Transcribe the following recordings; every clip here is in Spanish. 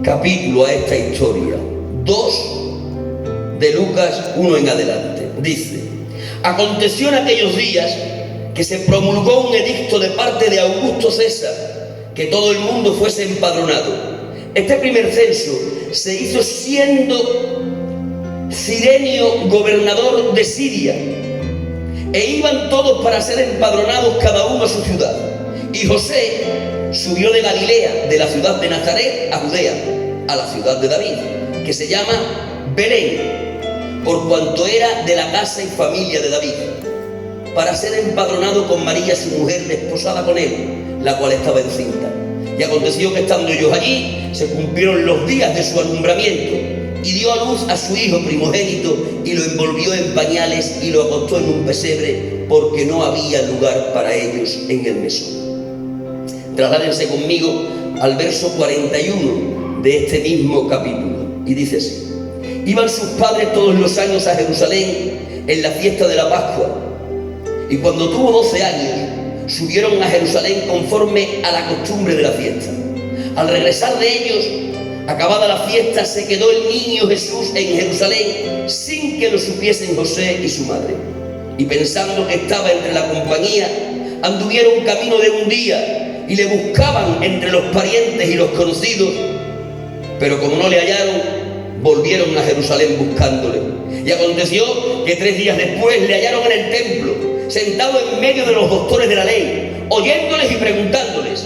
capítulo a esta historia, 2 de Lucas 1 en adelante. Dice: aconteció en aquellos días que se promulgó un edicto de parte de Augusto César, que todo el mundo fuese empadronado. Este primer censo se hizo siendo Cirenio gobernador de Siria, e iban todos para ser empadronados cada uno a su ciudad. Y José subió de Galilea, de la ciudad de Nazaret, a Judea, a la ciudad de David, que se llama Belén, por cuanto era de la casa y familia de David, para ser empadronado con María, su mujer, desposada con él, la cual estaba encinta. Y aconteció que estando ellos allí, se cumplieron los días de su alumbramiento, y dio a luz a su hijo primogénito, y lo envolvió en pañales y lo acostó en un pesebre, porque no había lugar para ellos en el mesón. Trasládense conmigo al verso 41 de este mismo capítulo, y dice así: iban sus padres todos los años a Jerusalén en la fiesta de la Pascua, y cuando tuvo 12 años, subieron a Jerusalén conforme a la costumbre de la fiesta. Al regresar de ellos, acabada la fiesta, se quedó el niño Jesús en Jerusalén sin que lo supiesen José y su madre. Y pensando que estaba entre la compañía, anduvieron camino de un día y le buscaban entre los parientes y los conocidos, pero como no le hallaron, volvieron a Jerusalén buscándole. Y aconteció que 3 días después le hallaron en el templo, sentado en medio de los doctores de la ley, oyéndoles y preguntándoles.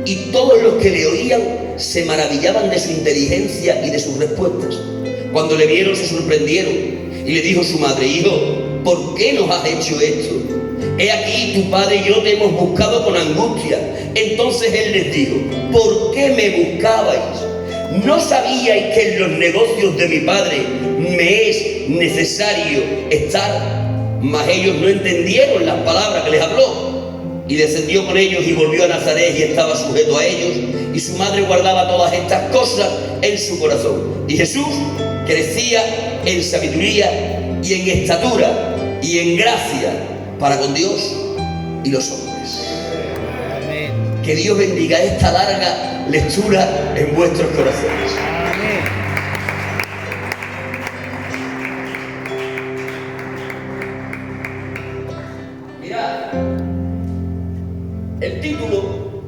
Y todos los que le oían se maravillaban de su inteligencia y de sus respuestas. Cuando le vieron, se sorprendieron, y le dijo su madre: hijo, ¿por qué nos has hecho esto? He aquí, tu padre y yo te hemos buscado con angustia. Entonces él les dijo: ¿por qué me buscabais? ¿No sabíais que en los negocios de mi padre me es necesario estar? Mas ellos no entendieron las palabras que les habló. Y descendió con ellos y volvió a Nazaret, y estaba sujeto a ellos, y su madre guardaba todas estas cosas en su corazón. Y Jesús crecía en sabiduría y en estatura y en gracia para con Dios y los hombres. Amén. Que Dios bendiga esta larga lectura en vuestros corazones. Amén. El título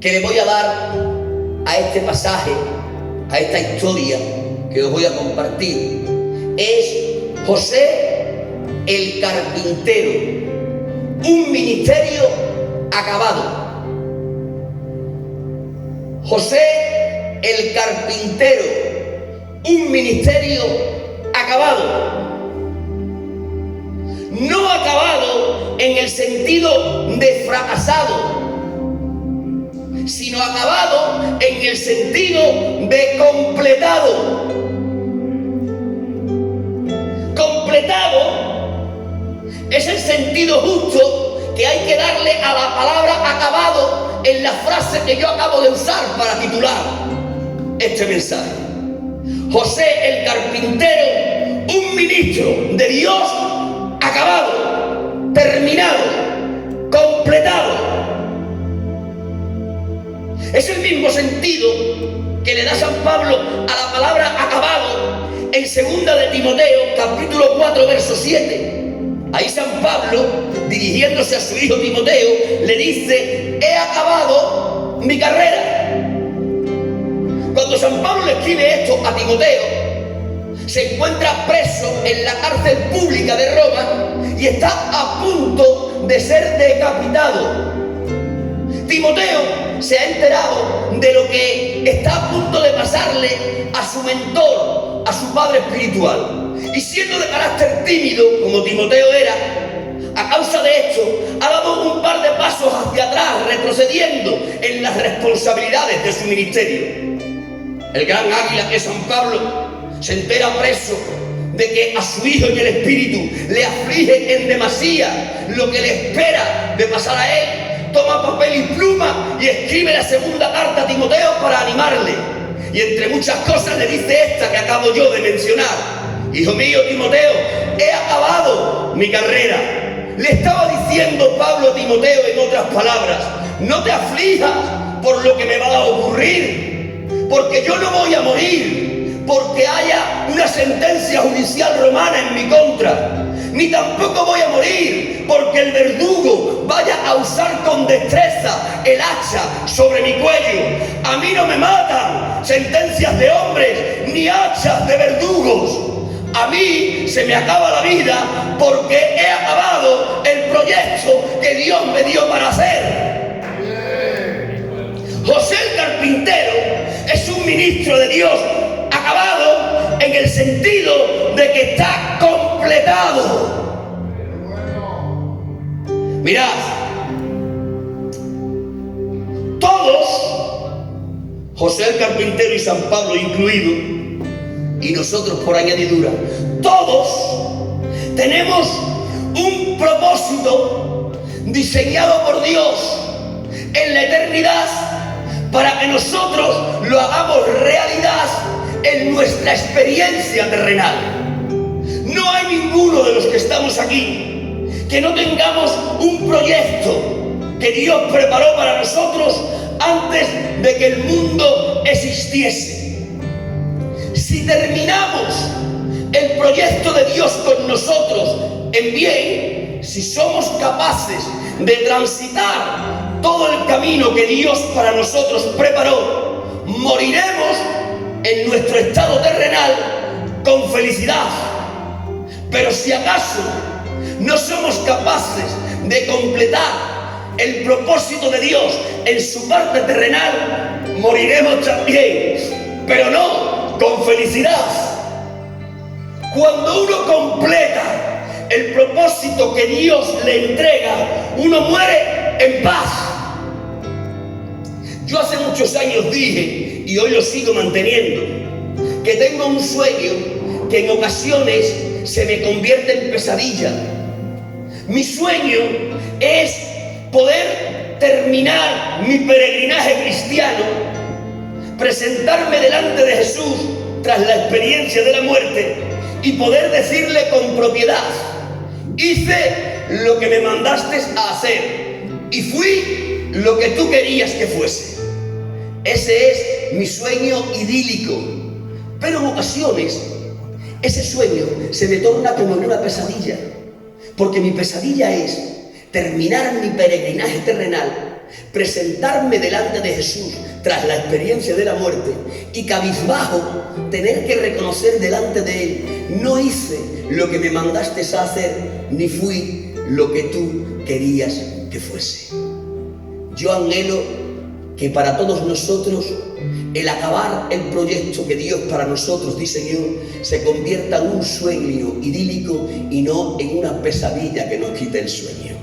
que le voy a dar a este pasaje, a esta historia que os voy a compartir, es José el carpintero, un ministerio acabado. José el carpintero, un ministerio acabado. No acabado en el sentido de fracasado, sino acabado en el sentido de completado. Completado es el sentido justo que hay que darle a la palabra acabado en la frase que yo acabo de usar para titular este mensaje. José el carpintero, un ministro de Dios acabado, terminado, completado. Es el mismo sentido que le da San Pablo a la palabra acabado en 2 de Timoteo, capítulo 4, verso 7. Ahí San Pablo, dirigiéndose a su hijo Timoteo, le dice: he acabado mi carrera. Cuando San Pablo le escribe esto a Timoteo, se encuentra preso en la cárcel pública de Roma y está a punto de ser decapitado. Timoteo se ha enterado de lo que está a punto de pasarle a su mentor, a su padre espiritual. Y siendo de carácter tímido, como Timoteo era, a causa de esto, ha dado un par de pasos hacia atrás, retrocediendo en las responsabilidades de su ministerio. El gran águila que es San Pablo se entera preso de que a su hijo y el espíritu le aflige en demasía lo que le espera de pasar a él. Toma papel y pluma y escribe la segunda carta a Timoteo para animarle. Y entre muchas cosas le dice esta que acabo yo de mencionar: hijo mío Timoteo, he acabado mi carrera. Le estaba diciendo Pablo a Timoteo, en otras palabras: no te aflijas por lo que me va a ocurrir, porque yo no voy a morir porque haya una sentencia judicial romana en mi contra, ni tampoco voy a morir porque el verdugo vaya a usar con destreza el hacha sobre mi cuello. A mí no me matan sentencias de hombres ni hachas de verdugos. A mí se me acaba la vida porque he acabado el proyecto que Dios me dio para hacer. José el carpintero es un ministro de Dios acabado en el sentido de que está completado. Mirad, todos, José el carpintero y San Pablo incluido, y nosotros por añadidura, todos tenemos un propósito diseñado por Dios en la eternidad para que nosotros lo hagamos realidad en nuestra experiencia terrenal. No hay ninguno de los que estamos aquí que no tengamos un proyecto que Dios preparó para nosotros antes de que el mundo existiese. Si terminamos el proyecto de Dios con nosotros en bien, si somos capaces de transitar todo el camino que Dios para nosotros preparó, moriremos en nuestro estado terrenal con felicidad. Pero si acaso no somos capaces de completar el propósito de Dios en su parte terrenal, moriremos también, pero no con felicidad. Cuando uno completa el propósito que Dios le entrega, uno muere en paz. Yo hace muchos años dije, y hoy lo sigo manteniendo, que tengo un sueño que en ocasiones se me convierte en pesadilla. Mi sueño es poder terminar mi peregrinaje cristiano, presentarme delante de Jesús tras la experiencia de la muerte y poder decirle con propiedad: hice lo que me mandaste a hacer y fui lo que tú querías que fuese. Ese es mi sueño idílico, pero en ocasiones ese sueño se me torna como en una pesadilla, porque mi pesadilla es terminar mi peregrinaje terrenal, presentarme delante de Jesús tras la experiencia de la muerte y cabizbajo tener que reconocer delante de Él: no hice lo que me mandaste a hacer, ni fui lo que tú querías que fuese. Yo anhelo que para todos nosotros el acabar el proyecto que Dios para nosotros diseñó se convierta en un sueño idílico y no en una pesadilla que nos quite el sueño.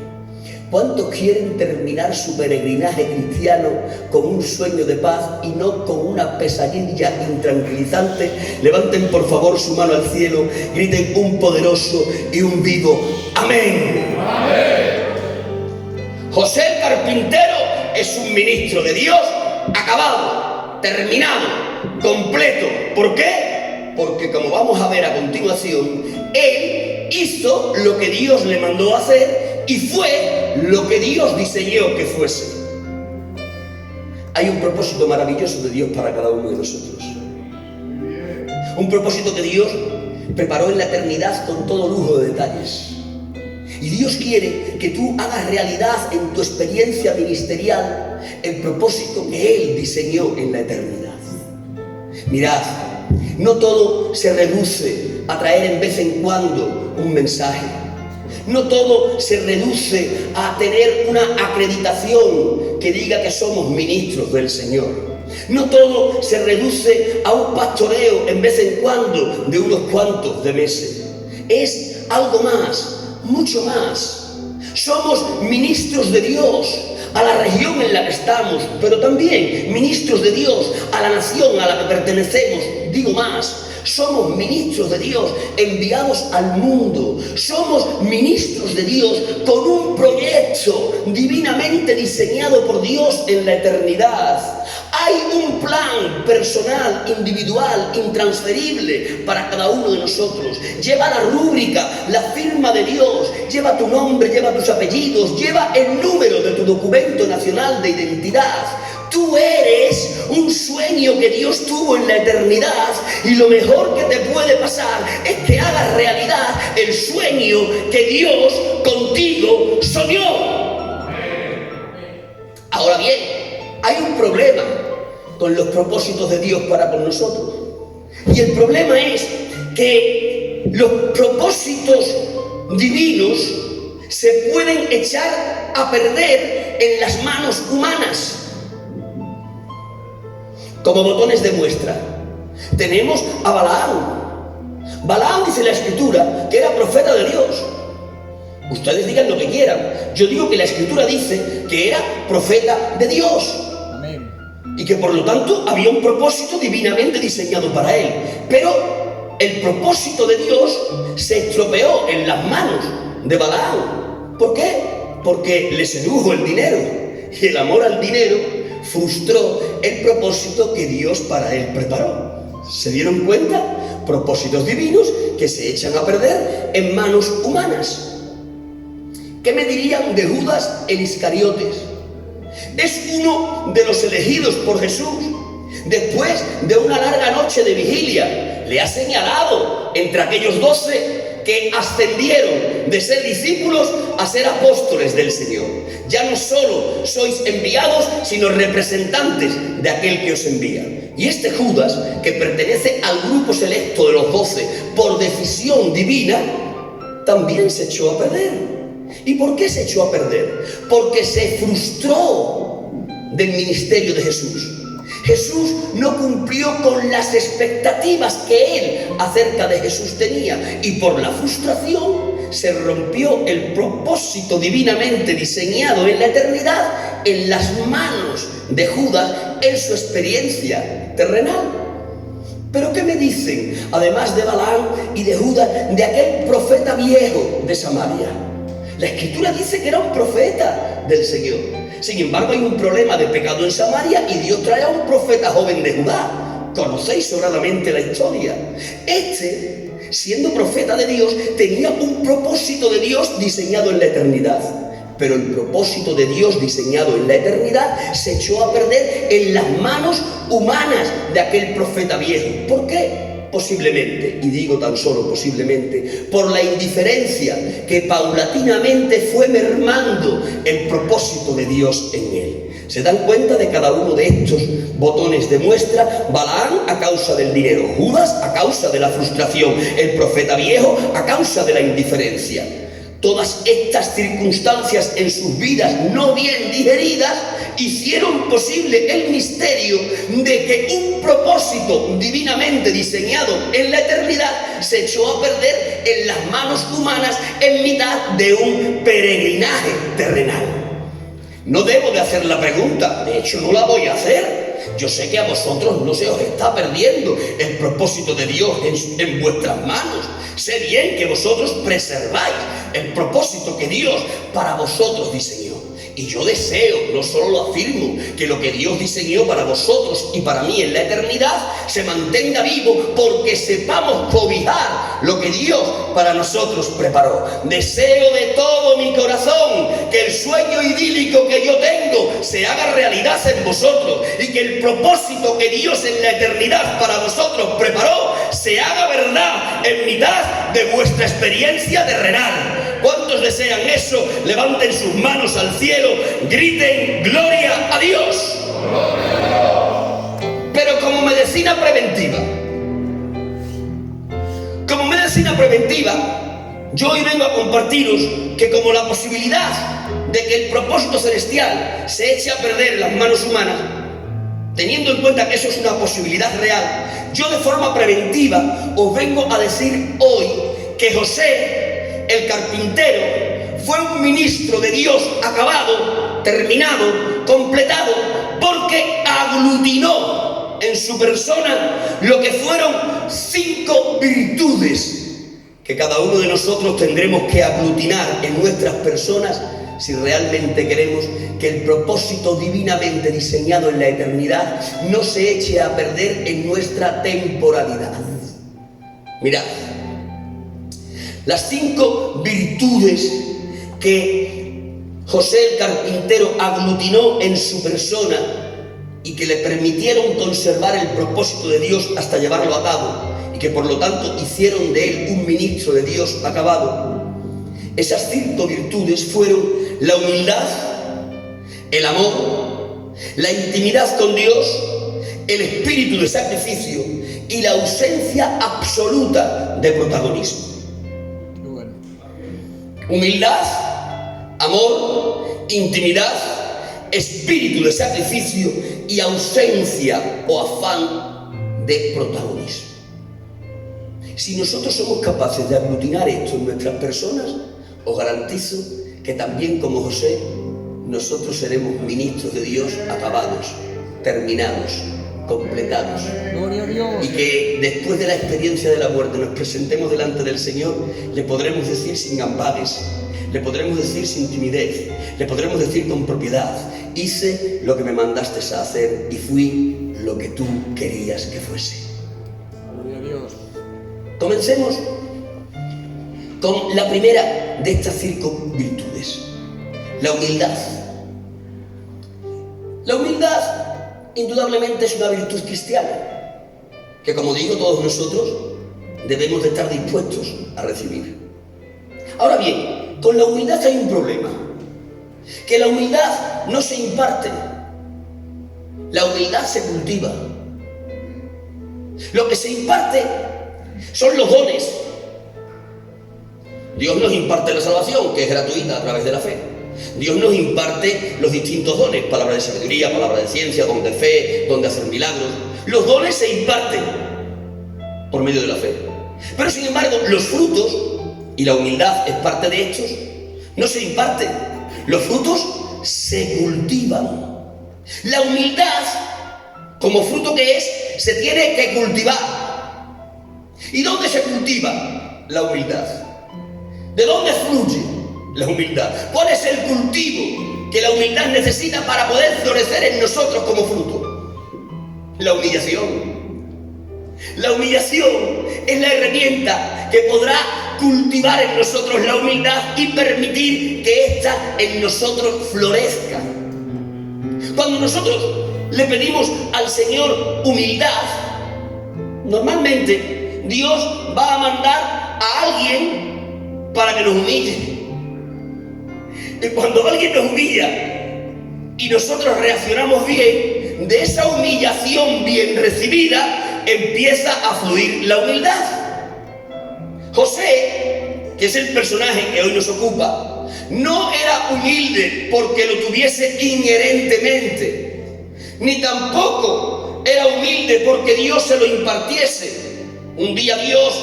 ¿Cuántos quieren terminar su peregrinaje cristiano con un sueño de paz y no con una pesadilla intranquilizante? Levanten por favor su mano al cielo, griten un poderoso y un vivo amén. Amén. José el carpintero es un ministro de Dios acabado, terminado, completo. ¿Por qué? Porque, como vamos a ver a continuación, él hizo lo que Dios le mandó a hacer y fue lo que Dios diseñó que fuese. Hay un propósito maravilloso de Dios para cada uno de nosotros. Un propósito que Dios preparó en la eternidad con todo lujo de detalles. Y Dios quiere que tú hagas realidad en tu experiencia ministerial el propósito que Él diseñó en la eternidad. Mirad, no todo se reduce a traer en vez en cuando un mensaje. No todo se reduce a tener una acreditación que diga que somos ministros del Señor. No todo se reduce a un pastoreo en vez en cuando de unos cuantos de meses. Es algo más, mucho más. Somos ministros de Dios a la región en la que estamos, pero también ministros de Dios a la nación a la que pertenecemos. Digo más, somos ministros de Dios enviados al mundo. Somos ministros de Dios con un proyecto divinamente diseñado por Dios en la eternidad. Hay un plan personal, individual, intransferible para cada uno de nosotros. Lleva la rúbrica, la firma de Dios, lleva tu nombre, lleva tus apellidos, lleva el número de tu documento nacional de identidad. Tú eres un sueño que Dios tuvo en la eternidad y lo mejor que te puede pasar es que hagas realidad el sueño que Dios contigo soñó. Ahora bien, hay un problema con los propósitos de Dios para con nosotros. Y el problema es que los propósitos divinos se pueden echar a perder en las manos humanas. Como botones de muestra, tenemos a Balaam. Balaam, dice la Escritura, que era profeta de Dios. Ustedes digan lo que quieran. Yo digo que la Escritura dice que era profeta de Dios. Amén. Y que por lo tanto había un propósito divinamente diseñado para él. Pero el propósito de Dios se estropeó en las manos de Balaam. ¿Por qué? Porque le sedujo el dinero. Y el amor al dinero frustró el propósito que Dios para él preparó. ¿Se dieron cuenta? Propósitos divinos que se echan a perder en manos humanas. ¿Qué me dirían de Judas el Iscariotes? Es uno de los elegidos por Jesús. Después de una larga noche de vigilia, le ha señalado entre aquellos 12 que ascendieron de ser discípulos a ser apóstoles del Señor. Ya no solo sois enviados, sino representantes de aquel que os envía. Y este Judas, que pertenece al grupo selecto de los 12 por decisión divina, también se echó a perder. ¿Y por qué se echó a perder? Porque se frustró del ministerio de Jesús. Jesús no cumplió con las expectativas que él acerca de Jesús tenía, y por la frustración se rompió el propósito divinamente diseñado en la eternidad en las manos de Judas en su experiencia terrenal. ¿Pero qué me dicen, además de Balaam y de Judas, de aquel profeta viejo de Samaria? La Escritura dice que era un profeta del Señor. Sin embargo, hay un problema de pecado en Samaria y Dios trae a un profeta joven de Judá. Conocéis sobradamente la historia. Este, siendo profeta de Dios, tenía un propósito de Dios diseñado en la eternidad. Pero el propósito de Dios diseñado en la eternidad se echó a perder en las manos humanas de aquel profeta viejo. ¿Por qué? Posiblemente, y digo tan solo posiblemente, por la indiferencia que paulatinamente fue mermando el propósito de Dios en él. ¿Se dan cuenta de cada uno de estos botones de muestra? Balaam a causa del dinero, Judas a causa de la frustración, el profeta viejo a causa de la indiferencia. Todas estas circunstancias en sus vidas no bien digeridas hicieron posible el misterio de que un propósito divinamente diseñado en la eternidad se echó a perder en las manos humanas en mitad de un peregrinaje terrenal. No debo de hacer la pregunta, de hecho no la voy a hacer. Yo sé que a vosotros no se os está perdiendo el propósito de Dios en vuestras manos. Sé bien que vosotros preserváis el propósito que Dios para vosotros diseñó. Y yo deseo, no solo lo afirmo, que lo que Dios diseñó para vosotros y para mí en la eternidad se mantenga vivo, porque sepamos cobijar lo que Dios para nosotros preparó. Deseo de todo mi corazón que el sueño idílico que yo tengo se haga realidad en vosotros, y que el propósito que Dios en la eternidad para vosotros preparó se haga verdad en mitad de vuestra experiencia terrenal. ¿Cuántos desean eso? Levanten sus manos al cielo, griten gloria a Dios. Pero como medicina preventiva, yo hoy vengo a compartiros que como la posibilidad de que el propósito celestial se eche a perder en las manos humanas, teniendo en cuenta que eso es una posibilidad real, yo de forma preventiva os vengo a decir hoy que José, el carpintero, fue un ministro de Dios acabado, terminado, completado, porque aglutinó en su persona lo que fueron 5 virtudes que cada uno de nosotros tendremos que aglutinar en nuestras personas si realmente queremos que el propósito divinamente diseñado en la eternidad no se eche a perder en nuestra temporalidad. Mirad, las 5 virtudes que José el carpintero aglutinó en su persona y que le permitieron conservar el propósito de Dios hasta llevarlo a cabo, y que por lo tanto hicieron de él un ministro de Dios acabado. Esas 5 virtudes fueron la humildad, el amor, la intimidad con Dios, el espíritu de sacrificio y la ausencia absoluta de protagonismo. Humildad, amor, intimidad, espíritu de sacrificio y ausencia o afán de protagonismo. Si nosotros somos capaces de aglutinar esto en nuestras personas, os garantizo que también como José, nosotros seremos ministros de Dios acabados, terminados, completados. Gloria a Dios. Y que después de la experiencia de la muerte nos presentemos delante del Señor, le podremos decir sin ambages, le podremos decir sin timidez, le podremos decir con propiedad: hice lo que me mandaste a hacer y fui lo que tú querías que fuese. Gloria a Dios. Comencemos con la primera de estas 5 virtudes, la humildad. La humildad indudablemente es una virtud cristiana que, como digo, todos nosotros debemos de estar dispuestos a recibir. Ahora bien, con la humildad hay un problema, que la humildad no se imparte, la humildad se cultiva. Lo que se imparte son los dones. Dios nos imparte la salvación, que es gratuita a través de la fe. Dios nos imparte los distintos dones: palabra de sabiduría, palabra de ciencia, don de fe, don de hacer milagros. Los dones se imparten por medio de la fe. Pero sin embargo, los frutos, y la humildad es parte de estos, no se imparten. Los frutos se cultivan. La humildad, como fruto que es, se tiene que cultivar. ¿Y dónde se cultiva la humildad? ¿De dónde fluye la humildad? ¿Cuál es el cultivo que la humildad necesita para poder florecer en nosotros como fruto? La humillación. La humillación es la herramienta que podrá cultivar en nosotros la humildad y permitir que ésta en nosotros florezca. Cuando nosotros le pedimos al Señor humildad, normalmente Dios va a mandar a alguien para que nos humille. Y cuando alguien nos humilla y nosotros reaccionamos bien, de esa humillación bien recibida empieza a fluir la humildad. José, que es el personaje que hoy nos ocupa, no era humilde porque lo tuviese inherentemente, ni tampoco era humilde porque Dios se lo impartiese. Un día Dios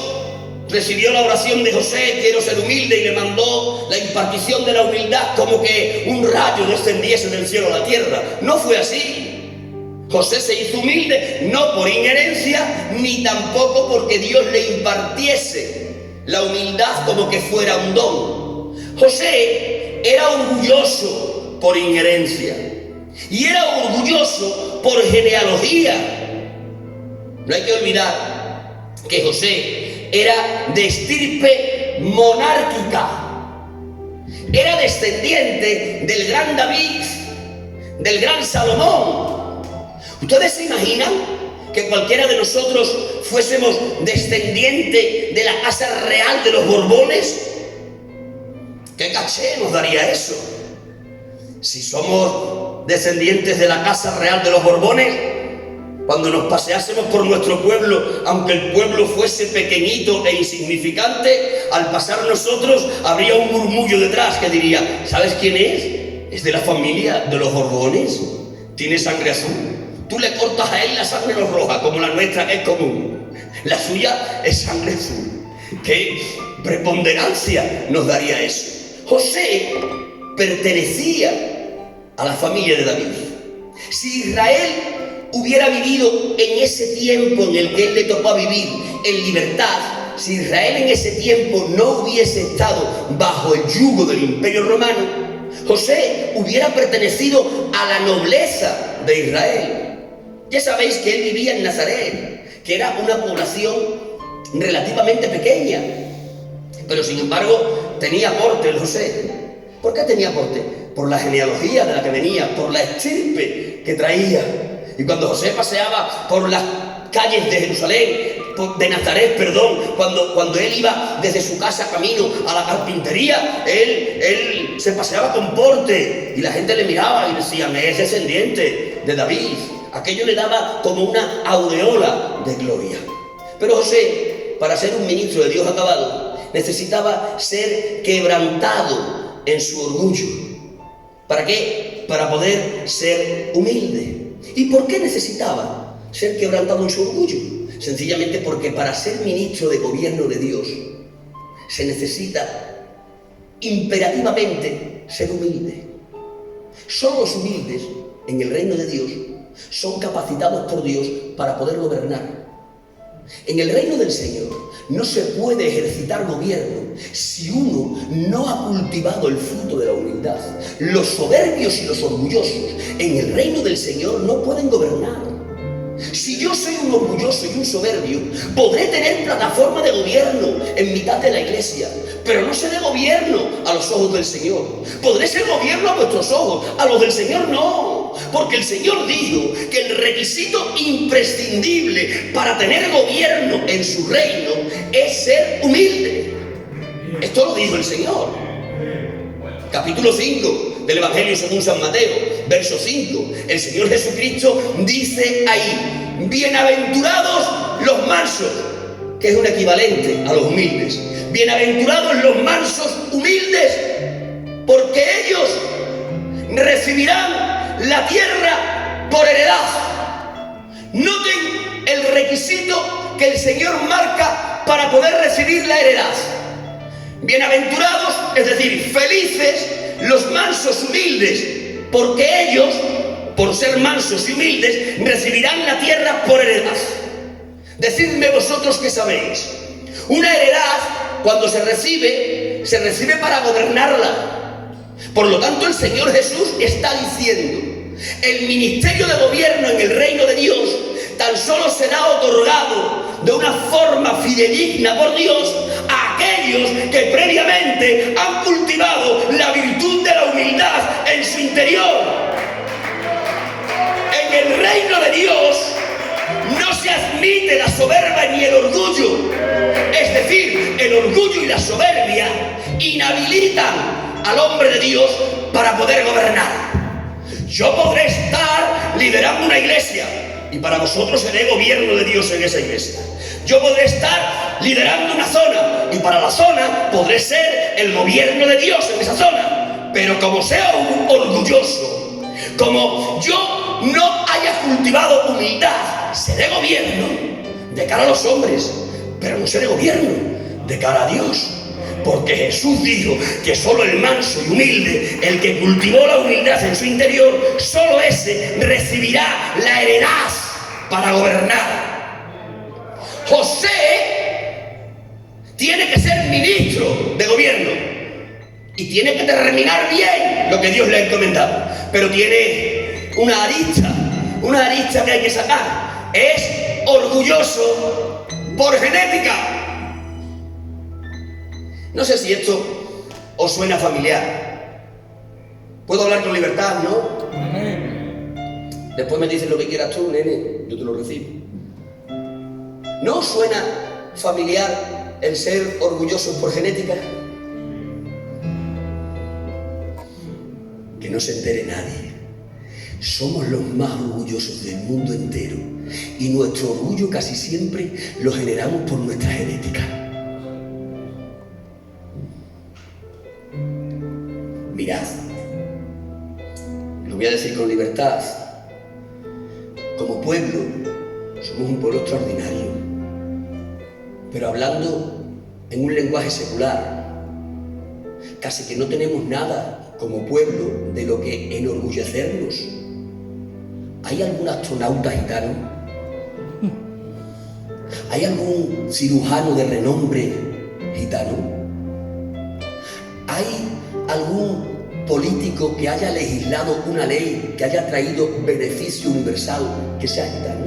recibió la oración de José: quiero ser humilde, y le mandó la impartición de la humildad, como que un rayo descendiese del cielo a la tierra. No fue así. José se hizo humilde no por inherencia, ni tampoco porque Dios le impartiese la humildad como que fuera un don. José era orgulloso por inherencia y era orgulloso por genealogía. No hay que olvidar que José era de estirpe monárquica, era descendiente del gran David, del gran Salomón. ¿Ustedes se imaginan que cualquiera de nosotros fuésemos descendiente de la casa real de los Borbones? ¿Qué caché nos daría eso? Si somos descendientes de la casa real de los Borbones, cuando nos paseásemos por nuestro pueblo, aunque el pueblo fuese pequeñito e insignificante, al pasar nosotros habría un murmullo detrás que diría: ¿sabes quién es? Es de la familia de los Borbones, tiene sangre azul. Tú le cortas a él la sangre no roja, como la nuestra que es común. La suya es sangre azul. ¿Qué preponderancia nos daría eso? José pertenecía a la familia de David. Si Israel hubiera vivido en ese tiempo en el que él le tocó vivir en libertad, si Israel en ese tiempo no hubiese estado bajo el yugo del Imperio Romano, José hubiera pertenecido a la nobleza de Israel. Ya sabéis que él vivía en Nazaret, que era una población relativamente pequeña, pero sin embargo tenía aporte el José. ¿Por qué tenía aporte? Por la genealogía de la que venía, por la estirpe que traía. Y cuando José paseaba por las calles de Jerusalén, de Nazaret, perdón, cuando él iba desde su casa camino a la carpintería, él se paseaba con porte y la gente le miraba y decía, me es descendiente de David. Aquello le daba como una aureola de gloria. Pero José, para ser un ministro de Dios acabado, necesitaba ser quebrantado en su orgullo. ¿Para qué? Para poder ser humilde. ¿Y por qué necesitaba ser quebrantado en su orgullo? Sencillamente porque para ser ministro de gobierno de Dios se necesita imperativamente ser humilde. Solo los humildes en el reino de Dios son capacitados por Dios para poder gobernar. En el reino del Señor no se puede ejercitar gobierno si uno no ha cultivado el fruto de la humildad. Los soberbios y los orgullosos en el reino del Señor no pueden gobernar. Si yo soy un orgulloso y un soberbio, podré tener plataforma de gobierno en mitad de la iglesia, pero no seré gobierno a los ojos del Señor. Podré ser gobierno a vuestros ojos, a los del Señor no, porque el Señor dijo que el requisito imprescindible para tener gobierno en su reino es ser humilde. Esto lo dijo el Señor. Capítulo 5 del Evangelio según San Mateo, verso 5. El Señor Jesucristo dice ahí, bienaventurados los mansos, que es un equivalente a los humildes. Bienaventurados los mansos humildes, porque ellos recibirán la tierra por heredad. Noten el requisito que el Señor marca para poder recibir la heredad. Bienaventurados, es decir, felices los mansos humildes, porque ellos, por ser mansos y humildes, recibirán la tierra por heredad. Decidme vosotros qué sabéis. Una heredad, cuando se recibe para gobernarla. Por lo tanto, el Señor Jesús está diciendo, el ministerio de gobierno en el reino de Dios tan solo será otorgado de una forma fidedigna por Dios a aquellos que previamente han cultivado la virtud de la humildad en su interior. En el reino de Dios no se admite la soberbia ni el orgullo. Es decir, el orgullo y la soberbia inhabilitan al hombre de Dios para poder gobernar. Yo podré estar liderando una iglesia y para vosotros seré gobierno de Dios en esa iglesia. Yo podré estar liderando una zona y para la zona podré ser el gobierno de Dios en esa zona. Pero como sea un orgulloso, como yo no haya cultivado humildad, seré gobierno de cara a los hombres, pero no seré gobierno de cara a Dios. Porque Jesús dijo que solo el manso y humilde, el que cultivó la humildad en su interior, solo ese recibirá la heredad para gobernar. José tiene que ser ministro de gobierno y tiene que terminar bien lo que Dios le ha encomendado, pero tiene una arista que hay que sacar. Es orgulloso por genética. No sé si esto os suena familiar. Puedo hablar con libertad, ¿no? Después me dices lo que quieras tú, nene, yo te lo recibo. ¿No os suena familiar el ser orgullosos por genética? Que no se entere nadie. Somos los más orgullosos del mundo entero y nuestro orgullo casi siempre lo generamos por nuestra genética. Mirad, lo voy a decir con libertad. Como pueblo, somos un pueblo extraordinario, pero hablando en un lenguaje secular, casi que no tenemos nada como pueblo de lo que enorgullecernos. ¿Hay algún astronauta gitano? ¿Hay algún cirujano de renombre gitano? ¿Hay algún político que haya legislado una ley que haya traído beneficio universal que sea gitano?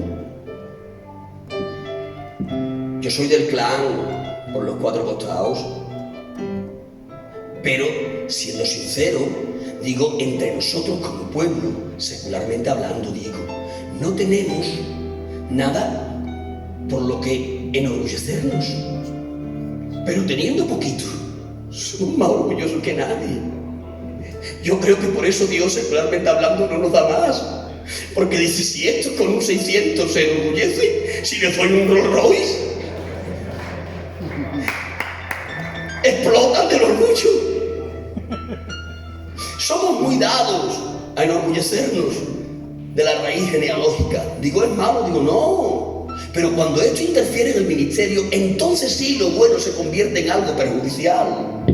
Yo soy del clan por los 4 costados, pero siendo sincero, digo, entre nosotros como pueblo, secularmente hablando, digo, no tenemos nada por lo que enorgullecernos. Pero teniendo poquito, somos más orgullosos que nadie. Yo creo que por eso Dios, secularmente hablando, no nos da más. Porque dice, si estos con un 600 se enorgullecen, si les doy un Rolls Royce, explotan del orgullo. Somos muy dados a enorgullecernos de la raíz genealógica. Digo, ¿es malo? Digo, no. Pero cuando esto interfiere en el ministerio, entonces sí lo bueno se convierte en algo perjudicial.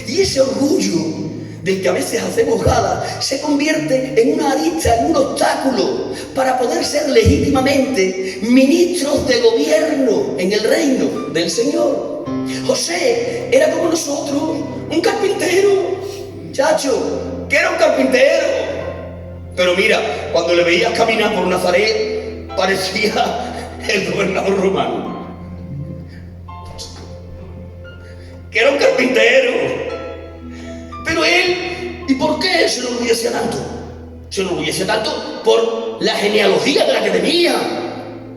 Y ese orgullo del que a veces hacemos gala se convierte en una arista, en un obstáculo para poder ser legítimamente ministros de gobierno en el reino del Señor. José era como nosotros, un carpintero, chacho, que era un carpintero. Pero mira, cuando le veías caminar por Nazaret, parecía el gobernador romano. Que era un carpintero. Pero él, ¿y por qué se enorgullecía tanto? Se enorgullecía tanto por la genealogía de la que tenía.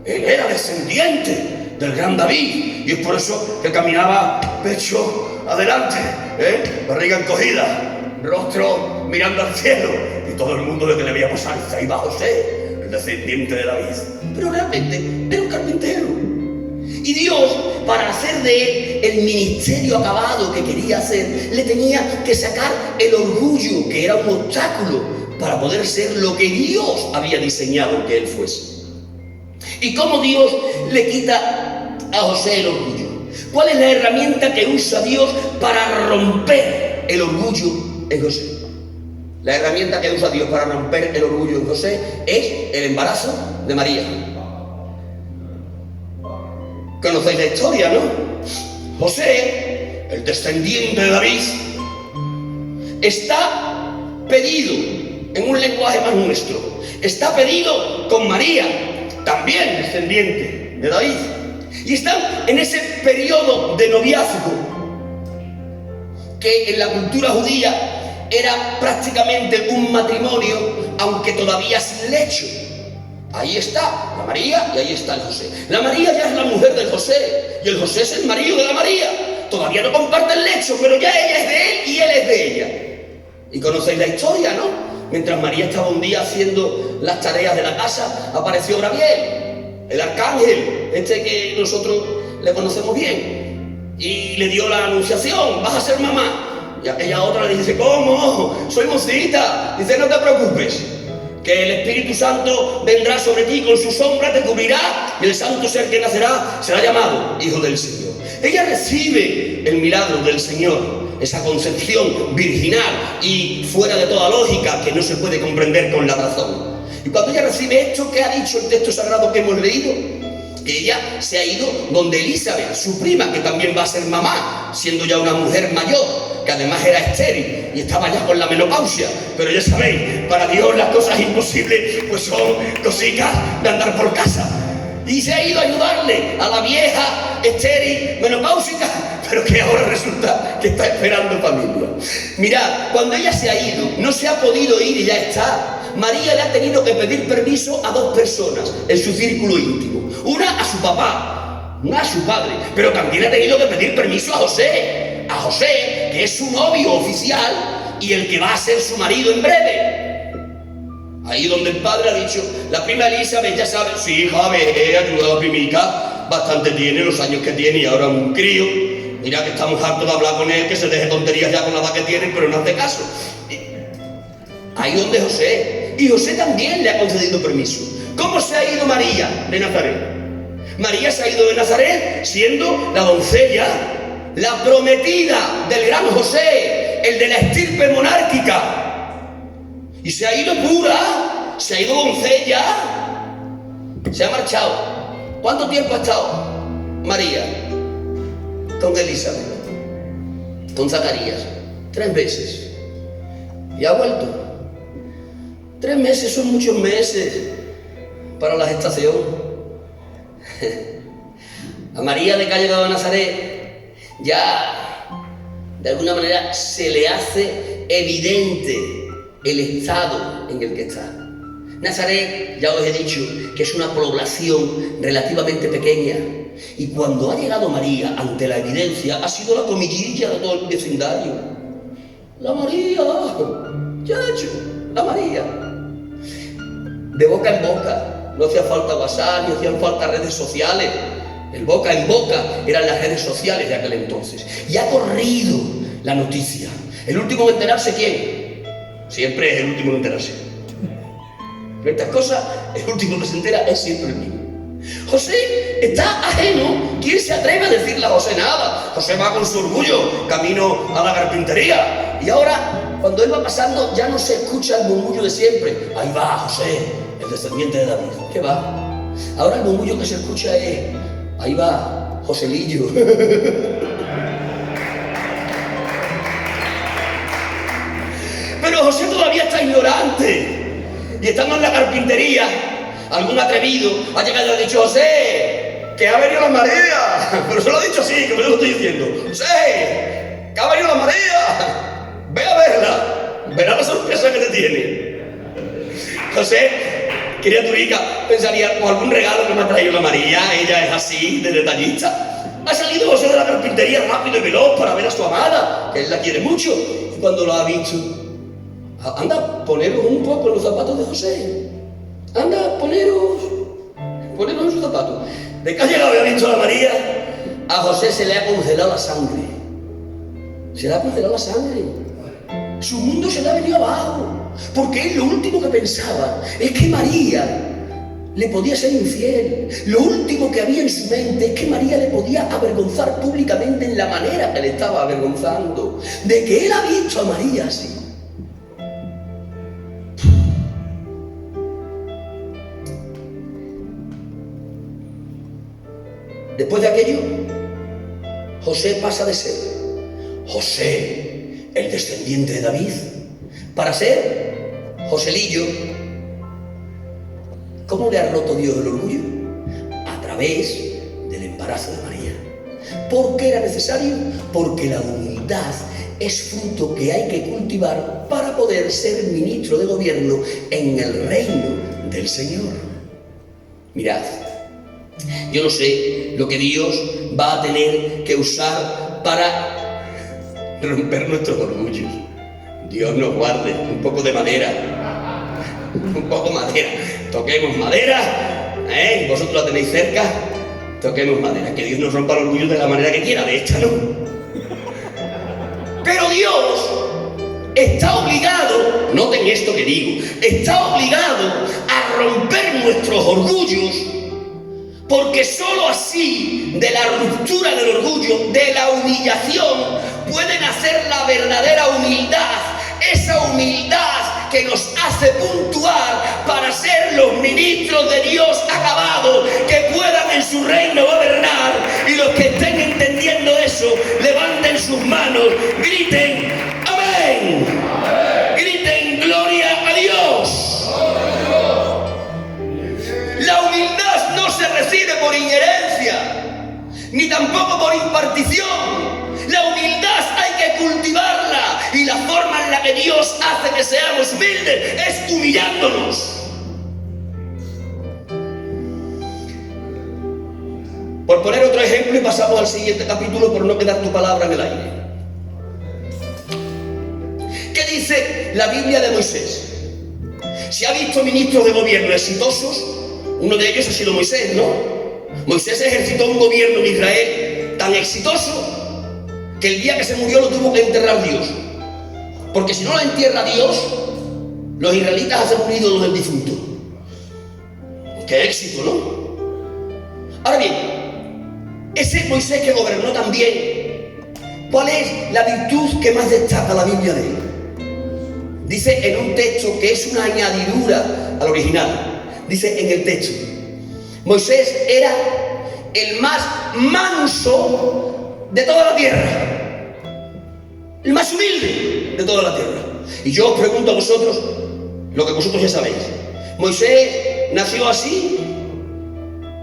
Él era descendiente del gran David. Y es por eso que caminaba pecho adelante, barriga encogida, rostro mirando al cielo. Y todo el mundo de que le veía pasar, ahí va José, el descendiente de David. Pero realmente era un carpintero. Y Dios, para hacer de él el ministerio acabado que quería hacer, le tenía que sacar el orgullo, que era un obstáculo para poder ser lo que Dios había diseñado que él fuese. ¿Y cómo Dios le quita a José el orgullo? ¿Cuál es la herramienta que usa Dios para romper el orgullo en José? La herramienta que usa Dios para romper el orgullo en José es el embarazo de María. Conocéis la historia, ¿no? José, el descendiente de David, está pedido, en un lenguaje más nuestro, está pedido con María, también descendiente de David. Y están en ese periodo de noviazgo, que en la cultura judía era prácticamente un matrimonio, aunque todavía sin lecho. Ahí está la María y ahí está el José. La María ya es la mujer del José y el José es el marido de la María. Todavía no comparten el lecho, pero ya ella es de él y él es de ella. Y conocéis la historia, ¿no? Mientras María estaba un día haciendo las tareas de la casa, apareció Gabriel, el arcángel, este que nosotros le conocemos bien, y le dio la anunciación: vas a ser mamá. Y aquella otra le dice: ¿cómo? Soy mocita. Dice: no te preocupes, que el Espíritu Santo vendrá sobre ti, con su sombra te cubrirá, y el santo ser que nacerá será llamado Hijo del Señor. Ella recibe el milagro del Señor, esa concepción virginal y fuera de toda lógica, que no se puede comprender con la razón. Y cuando ella recibe esto, ¿qué ha dicho el texto sagrado que hemos leído? Que ella se ha ido donde Elizabeth, su prima, que también va a ser mamá, siendo ya una mujer mayor, que además era estéril y estaba ya con la menopausia. Pero ya sabéis, para Dios las cosas imposibles pues son cositas de andar por casa. Y se ha ido a ayudarle a la vieja estéril menopáusica, pero que ahora resulta que está esperando familia. Mirad, cuando ella se ha ido, no se ha podido ir y ya está. María le ha tenido que pedir permiso a dos personas en su círculo íntimo. Una a su papá, una a su padre, pero también ha tenido que pedir permiso a José, que es su novio oficial y el que va a ser su marido en breve. Ahí donde el padre ha dicho: la prima Elizabeth, ya sabes, sí, hija, he ayudado a la primica, bastante tiene, los años que tiene, y ahora un crío. Mira que estamos hartos de hablar con él, que se deje tonterías ya con la edad que tiene, pero no hace caso. Ahí donde José, y José también le ha concedido permiso. ¿Cómo se ha ido María de Nazaret? María se ha ido de Nazaret siendo la doncella, la prometida del gran José, el de la estirpe monárquica. Y se ha ido pura, se ha ido doncella, se ha marchado. ¿Cuánto tiempo ha estado María con Elizabeth, con Zacarías? 3 meses. Y ha vuelto. 3 meses son muchos meses para la gestación. A María, de que ha llegado a Nazaret, ya de alguna manera se le hace evidente el estado en el que está. Nazaret, ya os he dicho, que es una población relativamente pequeña. Y cuando ha llegado María ante la evidencia, ha sido la comidilla de todo el vecindario. La María, chacho, la María. De boca en boca, no hacía falta WhatsApp, ni hacían falta redes sociales. El boca en boca eran las redes sociales de aquel entonces. Y ha corrido la noticia. ¿El último en enterarse quién? Siempre es el último en enterarse. Pero estas cosas, el último que se entera es siempre el mismo. José está ajeno. ¿Quién se atreve a decirle a José nada? José va con su orgullo camino a la carpintería. Y ahora, cuando él va pasando, ya no se escucha el murmullo de siempre. Ahí va José, el descendiente de David. ¿Qué va? Ahora el murmullo que se escucha es: ahí va Joselillo. Pero José todavía está ignorante. Y estando en la carpintería, algún atrevido ha llegado y ha dicho: José, que ha venido la María. Pero se lo ha dicho así, que me lo estoy diciendo. José, que ha venido la María. Ve a verla. Verá la sorpresa que te tiene. José, criaturica, pensaría: o algún regalo que me ha traído la María. Ella es así, de detallista. Ha salido José de la carpintería rápido y veloz para ver a su amada, que él la quiere mucho. Y cuando lo ha visto: anda, poneros un poco en los zapatos de José. Anda, poneros en sus zapatos. De que ha llegado y ha visto a la María, a José se le ha congelado la sangre. Se le ha congelado la sangre. Su mundo se le ha venido abajo. Porque él lo último que pensaba es que María le podía ser infiel. Lo último que había en su mente es que María le podía avergonzar públicamente en la manera que le estaba avergonzando. De que él ha visto a María así. Después de aquello, José pasa de ser José, el descendiente de David, para ser Joselillo. ¿Cómo le ha roto Dios el orgullo? A través del embarazo de María. ¿Por qué era necesario? Porque la humildad es fruto que hay que cultivar para poder ser ministro de gobierno en el reino del Señor. Mirad, yo no sé lo que Dios va a tener que usar para romper nuestros orgullos. Dios nos guarde. Un poco de madera. Un poco de madera. Toquemos madera. Vosotros la tenéis cerca. Toquemos madera. Que Dios nos rompa el orgullo de la manera que quiera. De esta no. Pero Dios está obligado, noten esto que digo, está obligado a romper nuestros orgullos. Porque sólo así, de la ruptura del orgullo, de la humillación, puede nacer la verdadera humildad. Esa humildad que nos hace puntuar para ser los ministros de Dios acabados, que puedan en su reino gobernar. Y los que estén entendiendo eso, levanten sus manos, griten amén, griten gloria a Dios. La humildad no se recibe por inherencia, ni tampoco por impartición. La humildad hay que cultivarla, y la forma en la que Dios hace que seamos humildes es humillándonos. Por poner otro ejemplo, y pasamos al siguiente capítulo por no quedar tu palabra en el aire. ¿Qué dice la Biblia de Moisés? Se ha visto ministros de gobierno exitosos. Uno de ellos ha sido Moisés, ¿no? Moisés ejercitó un gobierno en Israel tan exitoso que el día que se murió lo tuvo que enterrar Dios. Porque si no lo entierra Dios, los israelitas hacen un ídolo del difunto. ¡Qué éxito!, ¿no? Ahora bien, ese Moisés que gobernó tan bien, ¿cuál es la virtud que más destaca la Biblia de él? Dice en un texto que es una añadidura al original. Dice en el texto: Moisés era el más manso de toda la tierra, el más humilde de toda la tierra. Y yo os pregunto a vosotros lo que vosotros ya sabéis: ¿Moisés nació así?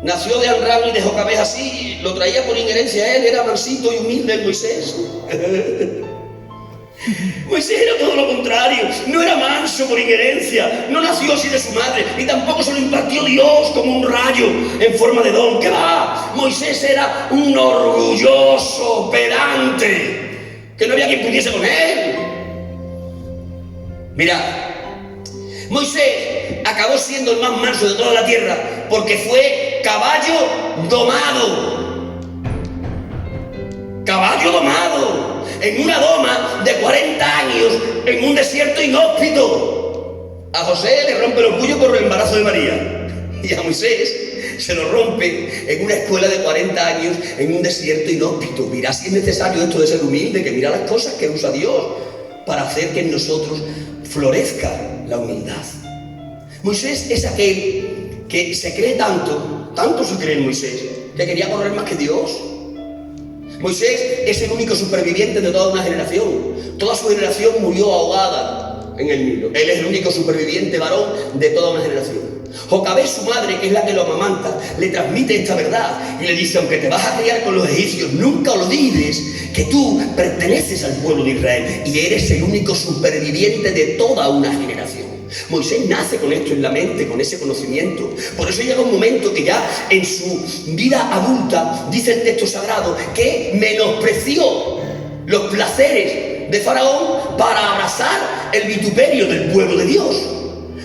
¿Nació de Amram y de Jocabed así? ¿Lo traía por inherencia él? ¿Era mansito y humilde el Moisés? Moisés era todo lo contrario, no era manso por inherencia, no nació así de su madre, ni tampoco se lo impartió Dios como un rayo en forma de don. ¿Qué va? Moisés era un orgulloso pedante, que no había quien pudiese con él. Mira, Moisés acabó siendo el más manso de toda la tierra porque fue caballo domado. Caballo domado, en una doma de 40 años, en un desierto inhóspito. A José le rompe el orgullo por el embarazo de María. Y a Moisés se lo rompe en una escuela de 40 años, en un desierto inhóspito. Mira si es necesario esto de ser humilde, que mira las cosas que usa Dios para hacer que en nosotros florezca la humildad. Moisés es aquel que se cree tanto se cree en Moisés, que quería correr más que Dios. Moisés es el único superviviente de toda una generación. Toda su generación murió ahogada en el Nilo. Él es el único superviviente varón de toda una generación. Jocabed, su madre, que es la que lo amamanta, le transmite esta verdad y le dice: aunque te vas a criar con los egipcios, nunca olvides que tú perteneces al pueblo de Israel y eres el único superviviente de toda una generación. Moisés nace con esto en la mente, con ese conocimiento. Por eso llega un momento que ya en su vida adulta, dice el texto sagrado, que menospreció los placeres de Faraón para abrazar el vituperio del pueblo de Dios.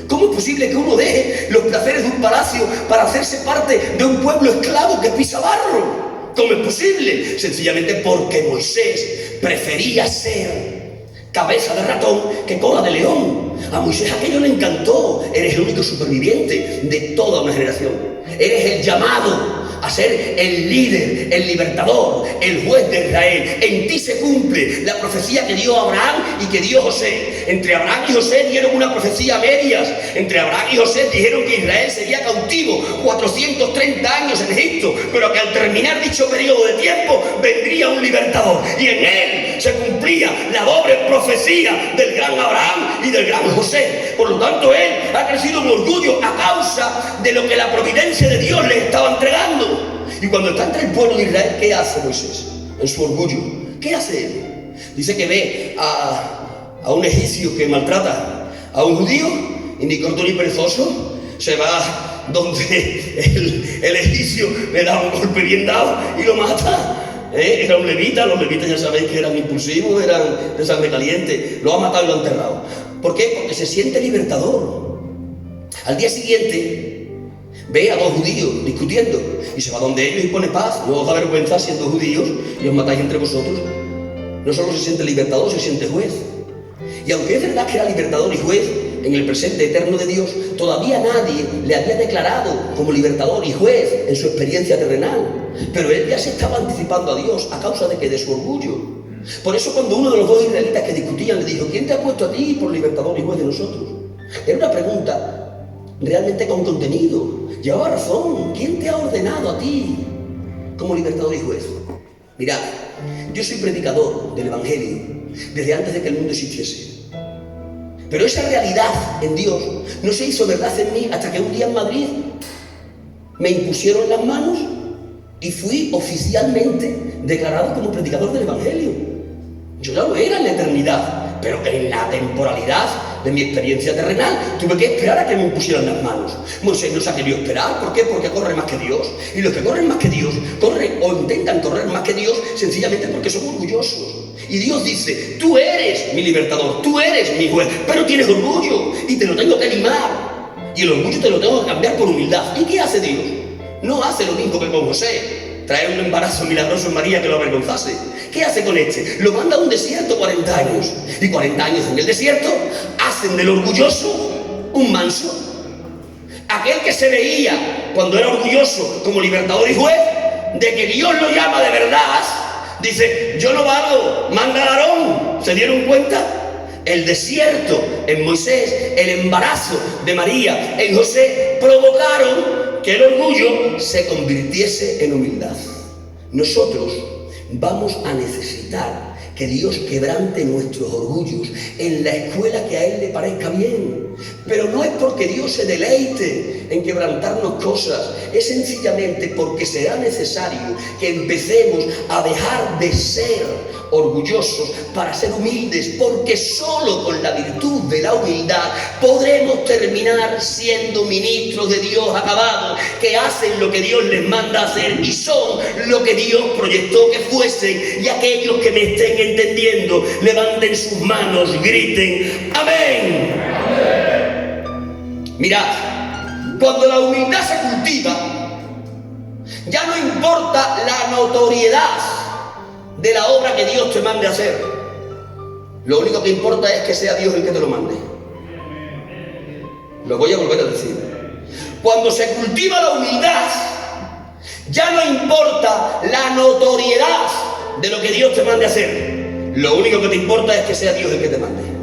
¿Cómo es posible que uno deje los placeres de un palacio para hacerse parte de un pueblo esclavo que pisa barro? ¿Cómo es posible? Sencillamente porque Moisés prefería ser cabeza de ratón que cola de león. A Moisés aquello le encantó. Eres el único superviviente de toda una generación. Eres el llamado a ser el líder, el libertador, el juez de Israel. En ti se cumple la profecía que dio Abraham y que dio José. Entre Abraham y José dieron una profecía a medias. Entre Abraham y José dijeron que Israel sería cautivo 430 años en Egipto, pero que al terminar dicho periodo de tiempo vendría un libertador. Y en él se cumplía la doble profecía del gran Abraham y del gran José. Por lo tanto, él ha crecido en orgullo a causa de lo que la providencia de Dios le estaba entregando. Y cuando está entre el pueblo de Israel, ¿qué hace Moisés? En su orgullo, ¿qué hace él? Dice que ve a un egipcio que maltrata a un judío y ni corto ni perezoso se va donde el egipcio le da un golpe bien dado y lo mata. Era un levita, los levitas ya sabéis que eran impulsivos, eran de sangre caliente, lo ha matado y lo ha enterrado. ¿Por qué? Porque se siente libertador. Al día siguiente ve a dos judíos discutiendo y se va donde ellos y pone paz. No os da vergüenza siendo judíos y os matáis entre vosotros. No solo se siente libertador, se siente juez. Y aunque es verdad que era libertador y juez en el presente eterno de Dios, todavía nadie le había declarado como libertador y juez en su experiencia terrenal. Pero él ya se estaba anticipando a Dios a causa de que de su orgullo. Por eso cuando uno de los dos israelitas que discutían le dijo: ¿quién te ha puesto a ti por libertador y juez de nosotros? Era una pregunta realmente con contenido. Llevaba razón. ¿Quién te ha ordenado a ti como libertador y juez? Mirad, yo soy predicador del Evangelio desde antes de que el mundo existiese. Pero esa realidad en Dios no se hizo verdad en mí hasta que un día en Madrid me impusieron las manos y fui oficialmente declarado como predicador del Evangelio. Yo ya lo era en la eternidad, pero en la temporalidad de mi experiencia terrenal tuve que esperar a que me impusieran las manos. Moisés no se ha querido esperar. ¿Por qué? Porque corre más que Dios. Y los que corren más que Dios, corren o intentan correr más que Dios sencillamente porque son orgullosos. Y Dios dice: tú eres mi libertador, tú eres mi juez, pero tienes orgullo y te lo tengo que limar. Y el orgullo te lo tengo que cambiar por humildad. ¿Y qué hace Dios? No hace lo mismo que con José, traer un embarazo milagroso en María que lo avergonzase. ¿Qué hace con este? Lo manda a un desierto 40 años. Y 40 años en el desierto hacen del orgulloso un manso. Aquel que se veía cuando era orgulloso como libertador y juez, de que Dios lo llama de verdad, dice: yo no valgo, manda a Aarón. ¿Se dieron cuenta? El desierto en Moisés, el embarazo de María en José, provocaron que el orgullo se convirtiese en humildad. Nosotros vamos a necesitar que Dios quebrante nuestros orgullos en la escuela que a Él le parezca bien. Pero no es porque Dios se deleite en quebrantarnos cosas, es sencillamente porque será necesario que empecemos a dejar de ser orgullosos para ser humildes, porque solo con la virtud de la humildad podremos terminar siendo ministros de Dios acabados, que hacen lo que Dios les manda hacer y son lo que Dios proyectó que fuesen. Y aquellos que me estén entendiendo, levanten sus manos, griten ¡amén! Mirad, cuando la humildad se cultiva, ya no importa la notoriedad de la obra que Dios te mande a hacer. Lo único que importa es que sea Dios el que te lo mande. Lo voy a volver a decir. Cuando se cultiva la humildad, ya no importa la notoriedad de lo que Dios te mande a hacer. Lo único que te importa es que sea Dios el que te mande.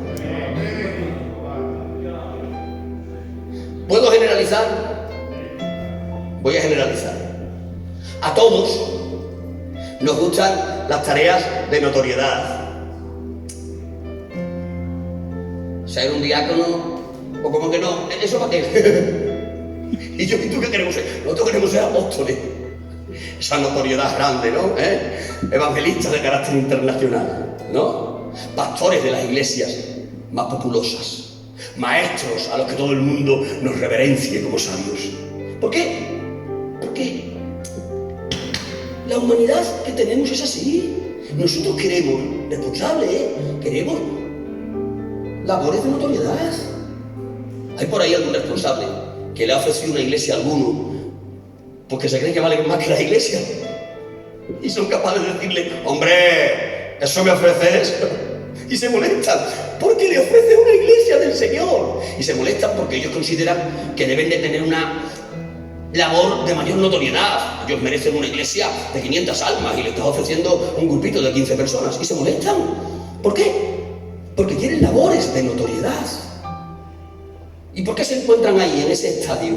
¿Puedo generalizar? Voy a generalizar. A todos nos gustan las tareas de notoriedad. Ser un diácono, o como que no, ¿eso para qué? Y yo y tú, ¿qué queremos ser? Nosotros queremos ser apóstoles. Esa notoriedad grande, ¿no? Evangelistas de carácter internacional, ¿no? Pastores de las iglesias más populosas. Maestros a los que todo el mundo nos reverencie como sabios. ¿Por qué? Porque la humanidad que tenemos es así. Nosotros queremos, responsable, queremos labores de notoriedad. Hay por ahí algún responsable que le ha ofrecido una iglesia a alguno porque se creen que valen más que la iglesia y son capaces de decirle: hombre, ¿eso me ofreces? Y se molestan porque le ofrece una iglesia del Señor. Y se molestan porque ellos consideran que deben de tener una labor de mayor notoriedad. Ellos merecen una iglesia de 500 almas y le estás ofreciendo un grupito de 15 personas. Y se molestan. ¿Por qué? Porque quieren labores de notoriedad. ¿Y por qué se encuentran ahí, en ese estadio?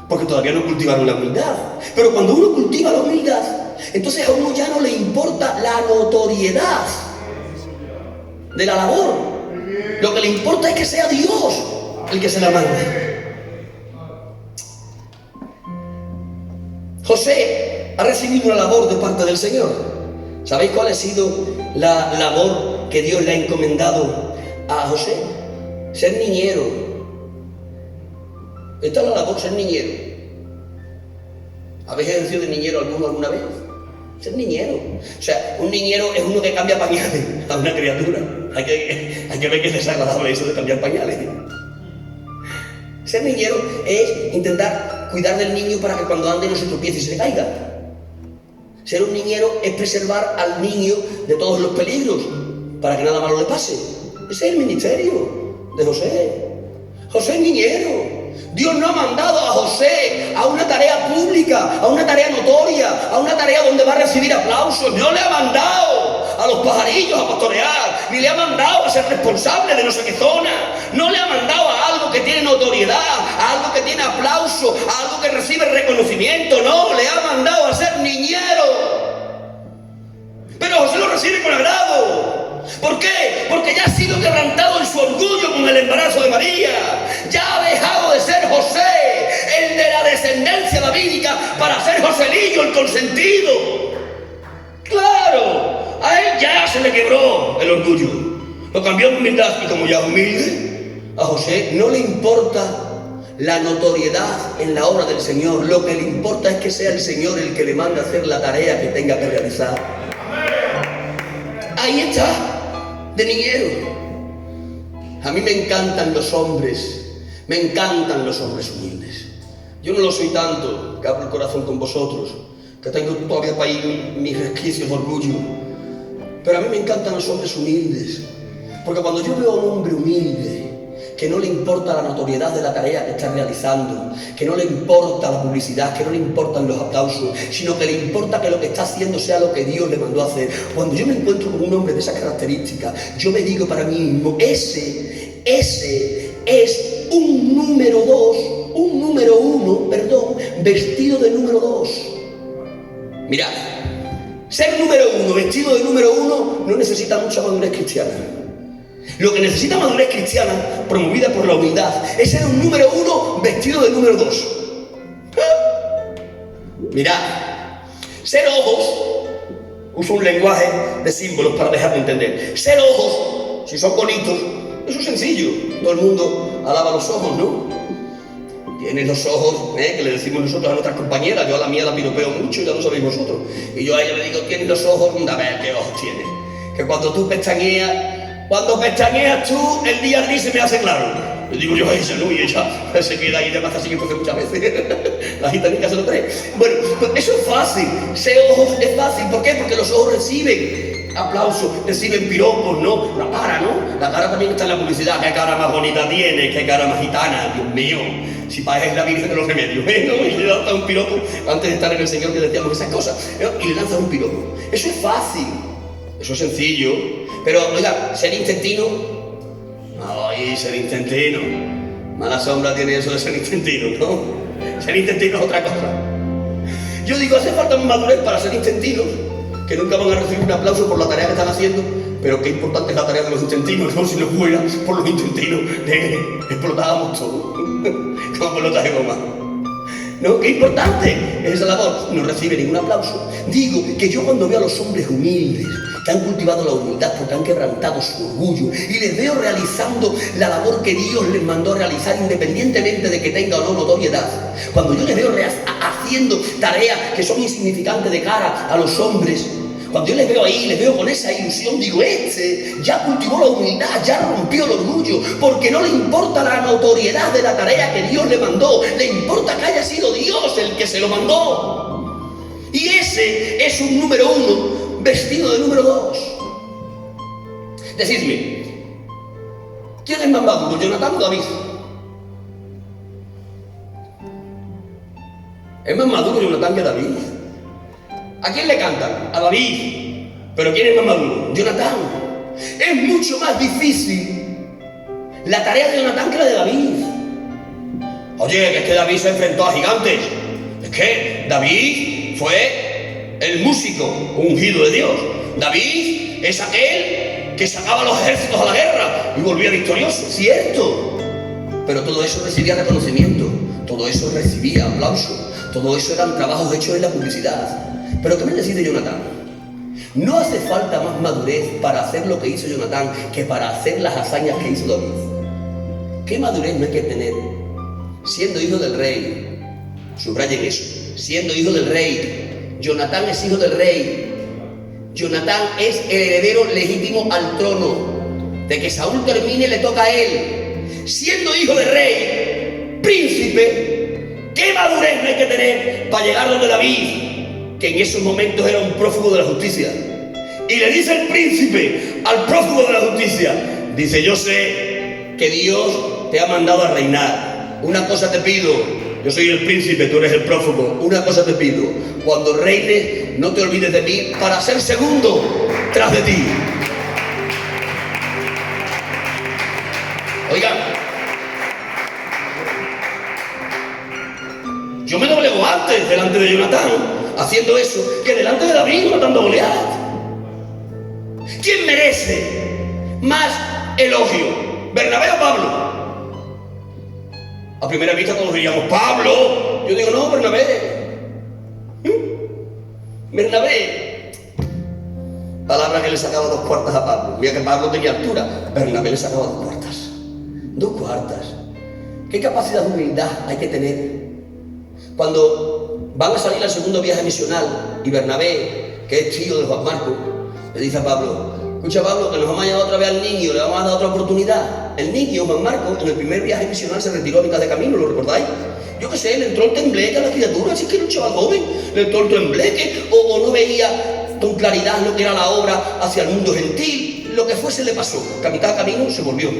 Porque todavía no cultivaron la humildad. Pero cuando uno cultiva la humildad, entonces a uno ya no le importa la notoriedad de la labor. Lo que le importa es que sea Dios el que se la mande. José ha recibido una labor de parte del Señor. ¿Sabéis cuál ha sido la labor que Dios le ha encomendado a José? Ser niñero. Esta es la labor, ser niñero. ¿Habéis ejercido de niñero alguna vez? Ser niñero. O sea, un niñero es uno que cambia pañales a una criatura. Hay que ver que es desagradable eso de cambiar pañales. Ser niñero es intentar cuidar del niño para que cuando ande no se tropiece y se le caiga. Ser un niñero es preservar al niño de todos los peligros para que nada malo le pase. Ese es el ministerio de José. José es niñero. Dios no ha mandado a José a una tarea pública, a una tarea notoria, a una tarea donde va a recibir aplausos. No le ha mandado a los pajarillos a pastorear, ni le ha mandado a ser responsable de no sé qué zona. No le ha mandado a algo que tiene notoriedad, a algo que tiene aplauso, a algo que recibe reconocimiento. No, le ha mandado a ser niñero. Pero José lo recibe con agrado. ¿Por qué? Porque ya ha sido quebrantado en su orgullo con el embarazo de María. Ya ha dejado de ser José, el de la descendencia davídica, para ser Joselillo, el consentido. ¡Claro! A él ya se le quebró el orgullo. Lo cambió en humildad. Y como ya es humilde, a José no le importa la notoriedad en la obra del Señor. Lo que le importa es que sea el Señor el que le manda a hacer la tarea que tenga que realizar. Ahí está, de niñero. A mí me encantan los hombres. Me encantan los hombres humildes. Yo no lo soy tanto, que abro el corazón con vosotros, que tengo todavía para ahí mis resquicios de orgullo. Pero a mí me encantan los hombres humildes. Porque cuando yo veo a un hombre humilde, que no le importa la notoriedad de la tarea que está realizando, que no le importa la publicidad, que no le importan los aplausos, sino que le importa que lo que está haciendo sea lo que Dios le mandó a hacer. Cuando yo me encuentro con un hombre de esas características, yo me digo para mí mismo, ese es un número uno, vestido de número 2. Mirad, Ser número uno, vestido de número uno, no necesita mucha madurez cristiana. Lo que necesita madurez cristiana, promovida por la humildad, es ser un número uno vestido de número dos. Mirad, ser ojos, uso un lenguaje de símbolos para dejarme entender. Ser ojos, si son bonitos, eso es sencillo. Todo el mundo alaba los ojos, ¿no? Tienes los ojos, que le decimos nosotros a nuestras compañeras. Yo a la mía la piropeo mucho, ya lo sabéis vosotros. Y yo a ella le digo, tienes los ojos, a ver qué ojos tienes. Que cuando tú pestañeas, tú, el día gris se me hace claro. Le digo yo a ella, ¿no? Y ella se queda ahí de más así que entonces muchas veces. La gitanica se lo trae. Bueno, pues eso es fácil. Ser ojos es fácil. ¿Por qué? Porque los ojos reciben aplausos, reciben piropos, ¿no? La cara, ¿no? La cara también está en la publicidad. ¿Qué cara más bonita tiene? ¿Qué cara más gitana? Dios mío. Si pareces la Virgen de los Remedios, ¿no? Y le lanzas un piropo antes de estar en el Señor que decíamos esas cosas, ¿no? Y le lanzas un piropo. Eso es fácil. Eso es sencillo. Pero, oiga, ser intentino. Ay, ser intentino. Mala sombra tiene eso de ser intentino, ¿no? Ser intentino es otra cosa. Yo digo, hace falta madurez para ser intentinos, que nunca van a recibir un aplauso por la tarea que están haciendo, pero qué importante es la tarea de los intentinos, ¿no? Si no fuera por los intentinos, explotábamos todo, como pelotas de goma. ¿No? Qué importante es esa labor. No recibe ningún aplauso. Digo que yo cuando veo a los hombres humildes, que han cultivado la humildad porque han quebrantado su orgullo, y les veo realizando la labor que Dios les mandó a realizar independientemente de que tenga o no notoriedad, cuando yo les veo haciendo tareas que son insignificantes de cara a los hombres, cuando yo les veo ahí, les veo con esa ilusión, digo, ya cultivó la humildad, ya rompió el orgullo, porque no le importa la notoriedad de la tarea que Dios le mandó, le importa que haya sido Dios el que se lo mandó. Y ese es un número uno vestido de número dos. Decidme, ¿quién es más maduro, Jonatán o David? ¿Es más maduro Jonatán que David? ¿A quién le cantan? A David. ¿Pero quién es más maduro? Jonatán. Es mucho más difícil la tarea de Jonatán que la de David. Oye, que es que David se enfrentó a gigantes. Es que David fue el músico ungido de Dios. David es aquel que sacaba a los ejércitos a la guerra y volvía victorioso. Cierto. Pero todo eso recibía reconocimiento. Todo eso recibía aplauso. Todo eso eran trabajos hechos en la publicidad. Pero ¿qué me decís de Jonatán? No hace falta más madurez para hacer lo que hizo Jonatán que para hacer las hazañas que hizo David. ¿Qué madurez no hay que tener? Siendo hijo del rey, subrayen eso, siendo hijo del rey, Jonatán es hijo del rey, Jonatán es el heredero legítimo al trono, de que Saúl termine le toca a él, siendo hijo del rey, príncipe. ¿Qué madurez no hay que tener para llegar donde David, que en esos momentos era un prófugo de la justicia? Y le dice el príncipe al prófugo de la justicia, dice, yo sé que Dios te ha mandado a reinar. Una cosa te pido, yo soy el príncipe, tú eres el prófugo. Una cosa te pido, cuando reines, no te olvides de mí para ser segundo tras de ti. Oigan, yo me doblego antes delante de Jonatán haciendo eso que delante de David matando a Goliat. ¿Quién merece más elogio? ¿Bernabé o Pablo? A primera vista todos diríamos Pablo. Yo digo no, Bernabé. Bernabé. Palabra que le sacaba 2 cuartas a Pablo. Mira que Pablo tenía altura. Bernabé le sacaba 2 cuartas. 2 cuartas. ¿Qué capacidad de humildad hay que tener? Cuando van a salir al segundo viaje misional y Bernabé, que es tío de Juan Marcos, le dice a Pablo, escucha Pablo, que nos vamos a llevar otra vez al niño, le vamos a dar otra oportunidad. El niño, Juan Marcos, en el primer viaje misional se retiró a mitad de camino, ¿lo recordáis? Yo qué sé, le entró el tembleque a la criatura, así que era un chaval joven, le entró el tembleque, o no veía con claridad lo que era la obra hacia el mundo gentil, lo que fuese le pasó, que a mitad de camino se volvió.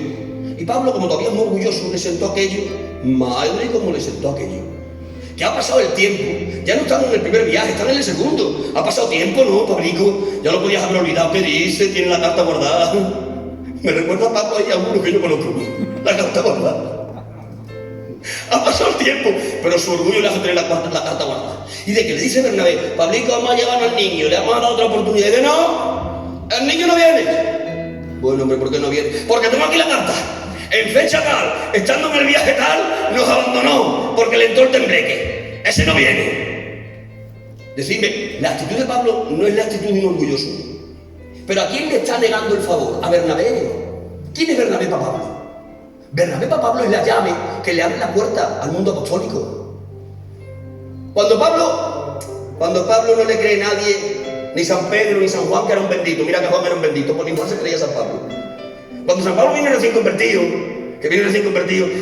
Y Pablo, como todavía es muy orgulloso, le sentó aquello, madre como le sentó aquello. Ya ha pasado el tiempo, ya no estamos en el primer viaje, están en el segundo. Ha pasado tiempo, ¿no, Pablico? Ya lo podías haber olvidado. ¿Qué dice? Tiene la carta guardada. Me recuerda a Pablo ahí a uno que yo conozco. La carta guardada. Ha pasado el tiempo, pero su orgullo le hace tener la carta guardada. Y de que le dice Bernabé, Pablico, vamos a llevar al niño, le vamos a dar otra oportunidad. Y dice, no, el niño no viene. Bueno, hombre, ¿por qué no viene? Porque tengo aquí la carta. En fecha tal, estando en el viaje tal, nos abandonó porque le entró el tembleque. Ese no viene. Decidme, la actitud de Pablo no es la actitud de un orgulloso. Pero ¿a quién le está negando el favor? A Bernabé. ¿Quién es Bernabé para Pablo? Bernabé para Pablo es la llave que le abre la puerta al mundo apostólico. Cuando Pablo no le cree nadie, ni San Pedro ni San Juan, que era un bendito. Mira que Juan era un bendito, por igual se creía San Pablo. Cuando San Pablo viene recién convertido,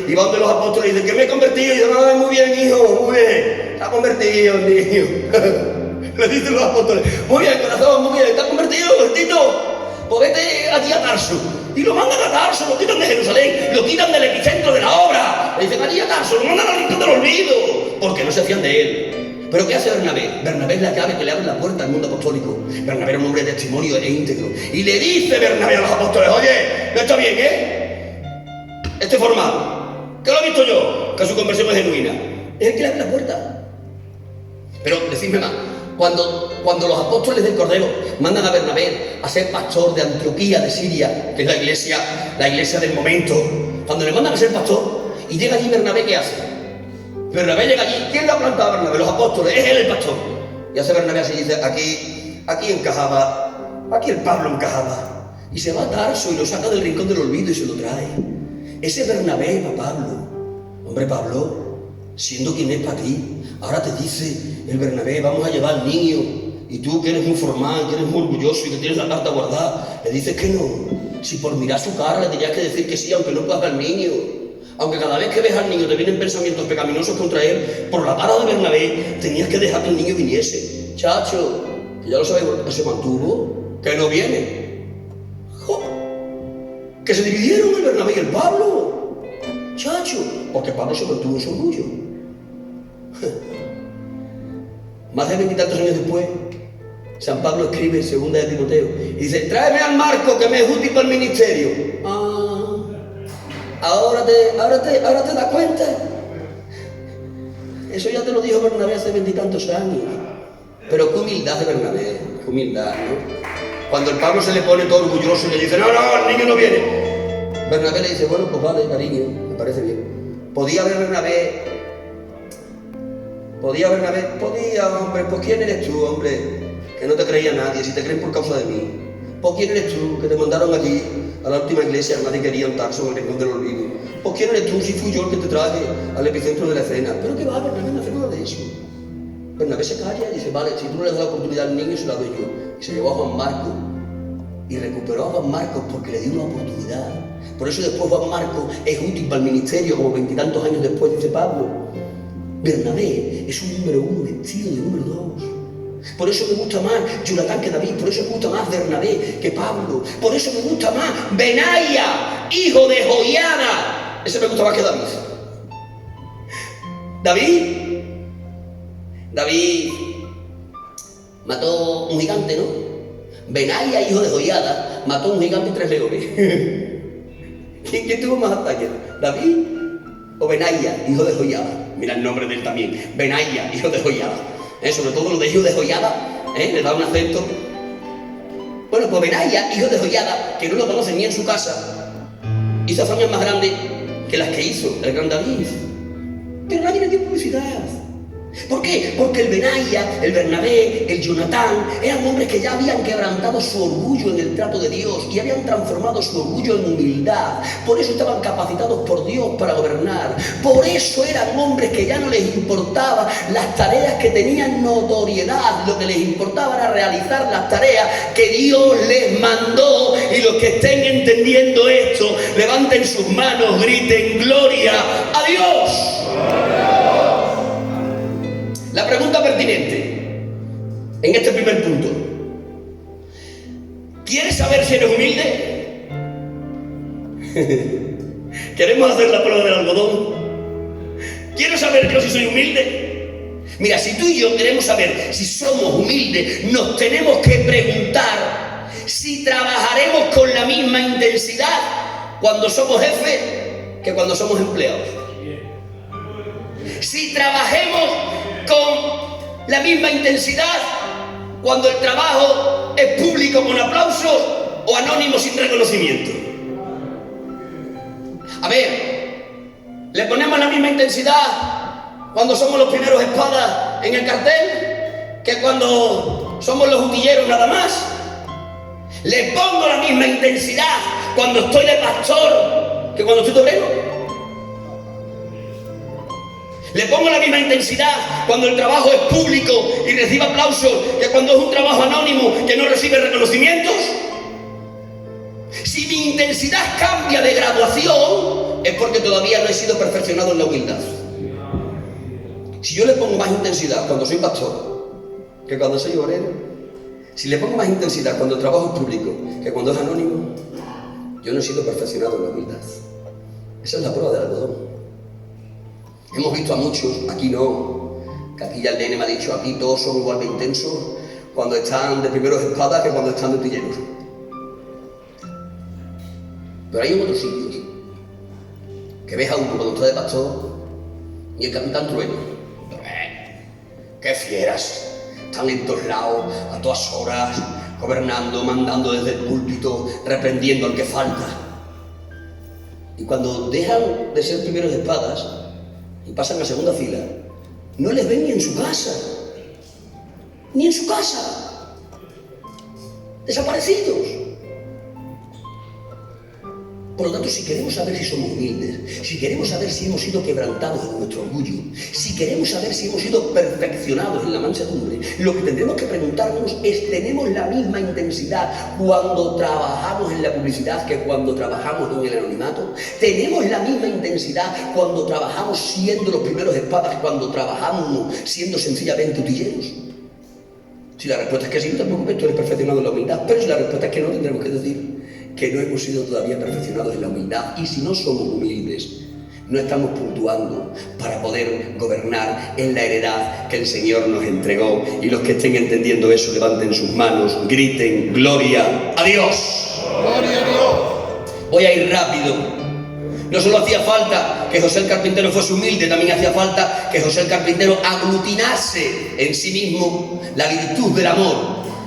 y va donde los apóstoles y dice, que me he convertido, y dice, no, muy bien, hijo, muy bien, está convertido el niño. Le dicen los apóstoles, muy bien, corazón, muy bien, está convertido, Tito. Pues vete allí a Tarso. Y lo mandan a Tarso, lo quitan de Jerusalén, lo quitan del epicentro de la obra. Le dicen allí a Tarso, lo mandan al rincón del olvido, porque no se fían de él. ¿Pero qué hace Bernabé? Bernabé es la llave que le abre la puerta al mundo apostólico. Bernabé era un hombre de testimonio e íntegro. Y le dice Bernabé a los apóstoles, oye, no está bien, este formal, que lo he visto yo, que su conversión es genuina. Es el que le abre la puerta. Pero decidme más. Cuando los apóstoles del Cordero mandan a Bernabé a ser pastor de Antioquía de Siria, que es la iglesia del momento, cuando le mandan a ser pastor y llega allí Bernabé, ¿qué hace? Bernabé llega allí, ¿quién lo ha plantado a Bernabé? Los apóstoles, es él el pastor. Y hace Bernabé así y dice, aquí encajaba, aquí el Pablo encajaba. Y se va a Tarso y lo saca del rincón del olvido y se lo trae. Ese Bernabé para Pablo. Hombre, Pablo, siendo quien es para ti, ahora te dice el Bernabé, vamos a llevar al niño, y tú que eres muy formal, que eres muy orgulloso y que tienes la carta guardada, le dices que no. Si por mirar su cara le tenías que decir que sí, aunque no puedas ver al niño, aunque cada vez que ves al niño te vienen pensamientos pecaminosos contra él, por la cara de Bernabé tenías que dejar que el niño viniese. Chacho, que ya lo sabéis, que se mantuvo, que no viene. ¡Jo! Que se dividieron el Bernabé y el Pablo. Chacho, porque Pablo se mantuvo en su orgullo. Más de 20 y tantos años después, San Pablo escribe en 2 de Timoteo y dice, tráeme al Marco que me es útil para el ministerio. Ahora te das cuenta. Eso ya te lo dijo Bernabé hace 20 y tantos años. Pero qué humildad de Bernabé, qué humildad, ¿no? Cuando el Pablo se le pone todo orgulloso y le dice, no, el niño no viene. Bernabé le dice, bueno, pues vale, cariño, me parece bien. Podía, hombre, pues ¿quién eres tú, hombre? Que no te creía nadie, si te creen por causa de mí. Pues ¿quién eres tú, que te mandaron allí a la última iglesia, nadie quería un Tarso en el rincón del olvido? Pues ¿quién eres tú, si fui yo el que te traje al epicentro de la escena? Pero ¿qué va, Bernabé? No hace nada de eso. Bernabé se calla y dice, vale, si tú no le das la oportunidad al niño, se la doy yo. Y se llevó a Juan Marcos y recuperó a Juan Marcos porque le dio una oportunidad. Por eso después Juan Marcos es útil para el ministerio, como 20 y tantos años después, dice Pablo. Bernabé es un número 1 vestido de número 2. Por eso me gusta más Jonatán que David, por eso me gusta más Bernabé que Pablo, por eso me gusta más Benaía, hijo de Joiada. Ese me gusta más que David mató un gigante, ¿no? Benaía, hijo de Joiada, mató un gigante y 3 leones. ¿Quién tuvo más ataques? ¿David o Benaía, hijo de Joiada? Mira el nombre de él también, Benaía, hijo de Joiada. Sobre todo lo de hijo de Joiada, le da un acento. Bueno, pues Benaía, hijo de Joiada, que no lo conocen ni en su casa, hizo hazañas más grandes que las que hizo el gran David. Pero nadie le dio publicidad. ¿Por qué? Porque el Benaía, el Bernabé, el Jonatán eran hombres que ya habían quebrantado su orgullo en el trato de Dios y habían transformado su orgullo en humildad. Por eso estaban capacitados por Dios para gobernar. Por eso eran hombres que ya no les importaba las tareas que tenían notoriedad. Lo que les importaba era realizar las tareas que Dios les mandó. Y los que estén entendiendo esto, levanten sus manos, griten gloria a Dios. La pregunta pertinente en este primer punto: ¿quieres saber si eres humilde? ¿Queremos hacer la prueba del algodón? ¿Quiero saber yo si soy humilde? Mira, si tú y yo queremos saber si somos humildes, nos tenemos que preguntar si trabajaremos con la misma intensidad cuando somos jefes que cuando somos empleados. Si trabajemos con la misma intensidad cuando el trabajo es público con aplausos o anónimo sin reconocimiento. A ver, ¿le ponemos la misma intensidad cuando somos los primeros espadas en el cartel que cuando somos los utilleros nada más? ¿Le pongo la misma intensidad cuando estoy de pastor que cuando estoy de obrero? ¿Le pongo la misma intensidad cuando el trabajo es público y recibe aplausos que cuando es un trabajo anónimo que no recibe reconocimientos? Si mi intensidad cambia de graduación, es porque todavía no he sido perfeccionado en la humildad. Si yo le pongo más intensidad cuando soy pastor que cuando soy obrero, si le pongo más intensidad cuando el trabajo es público que cuando es anónimo, yo no he sido perfeccionado en la humildad. Esa es la prueba del algodón. Hemos visto a muchos, aquí no, que aquí ya el nene me ha dicho, aquí todos son igual de intensos cuando están de primeros espadas que cuando están de utilleros. Pero hay en otros sitios que ves a uno cuando está de pastor y el capitán trueno. ¡Qué fieras! Están en todos lados, a todas horas, gobernando, mandando desde el púlpito, reprendiendo al que falta. Y cuando dejan de ser primeros espadas y pasan a segunda fila, no les ven ni en su casa. Ni en su casa. Desaparecidos. Por lo tanto, si queremos saber si somos humildes, si queremos saber si hemos sido quebrantados en nuestro orgullo, si queremos saber si hemos sido perfeccionados en la mansedumbre, lo que tendremos que preguntarnos es: ¿tenemos la misma intensidad cuando trabajamos en la publicidad que cuando trabajamos en el anonimato? ¿Tenemos la misma intensidad cuando trabajamos siendo los primeros espadas que cuando trabajamos siendo sencillamente utilleros? Si la respuesta es que sí, no te preocupes, tú eres perfeccionado en la humildad. Pero si la respuesta es que no, tendremos que decir que no hemos sido todavía perfeccionados en la humildad. Y si no somos humildes, no estamos puntuando para poder gobernar en la heredad que el Señor nos entregó. Y los que estén entendiendo eso, levanten sus manos, griten: ¡Gloria a Dios! ¡Gloria a Dios! Voy a ir rápido. No solo hacía falta que José el carpintero fuese humilde, también hacía falta que José el carpintero aglutinase en sí mismo la virtud del amor.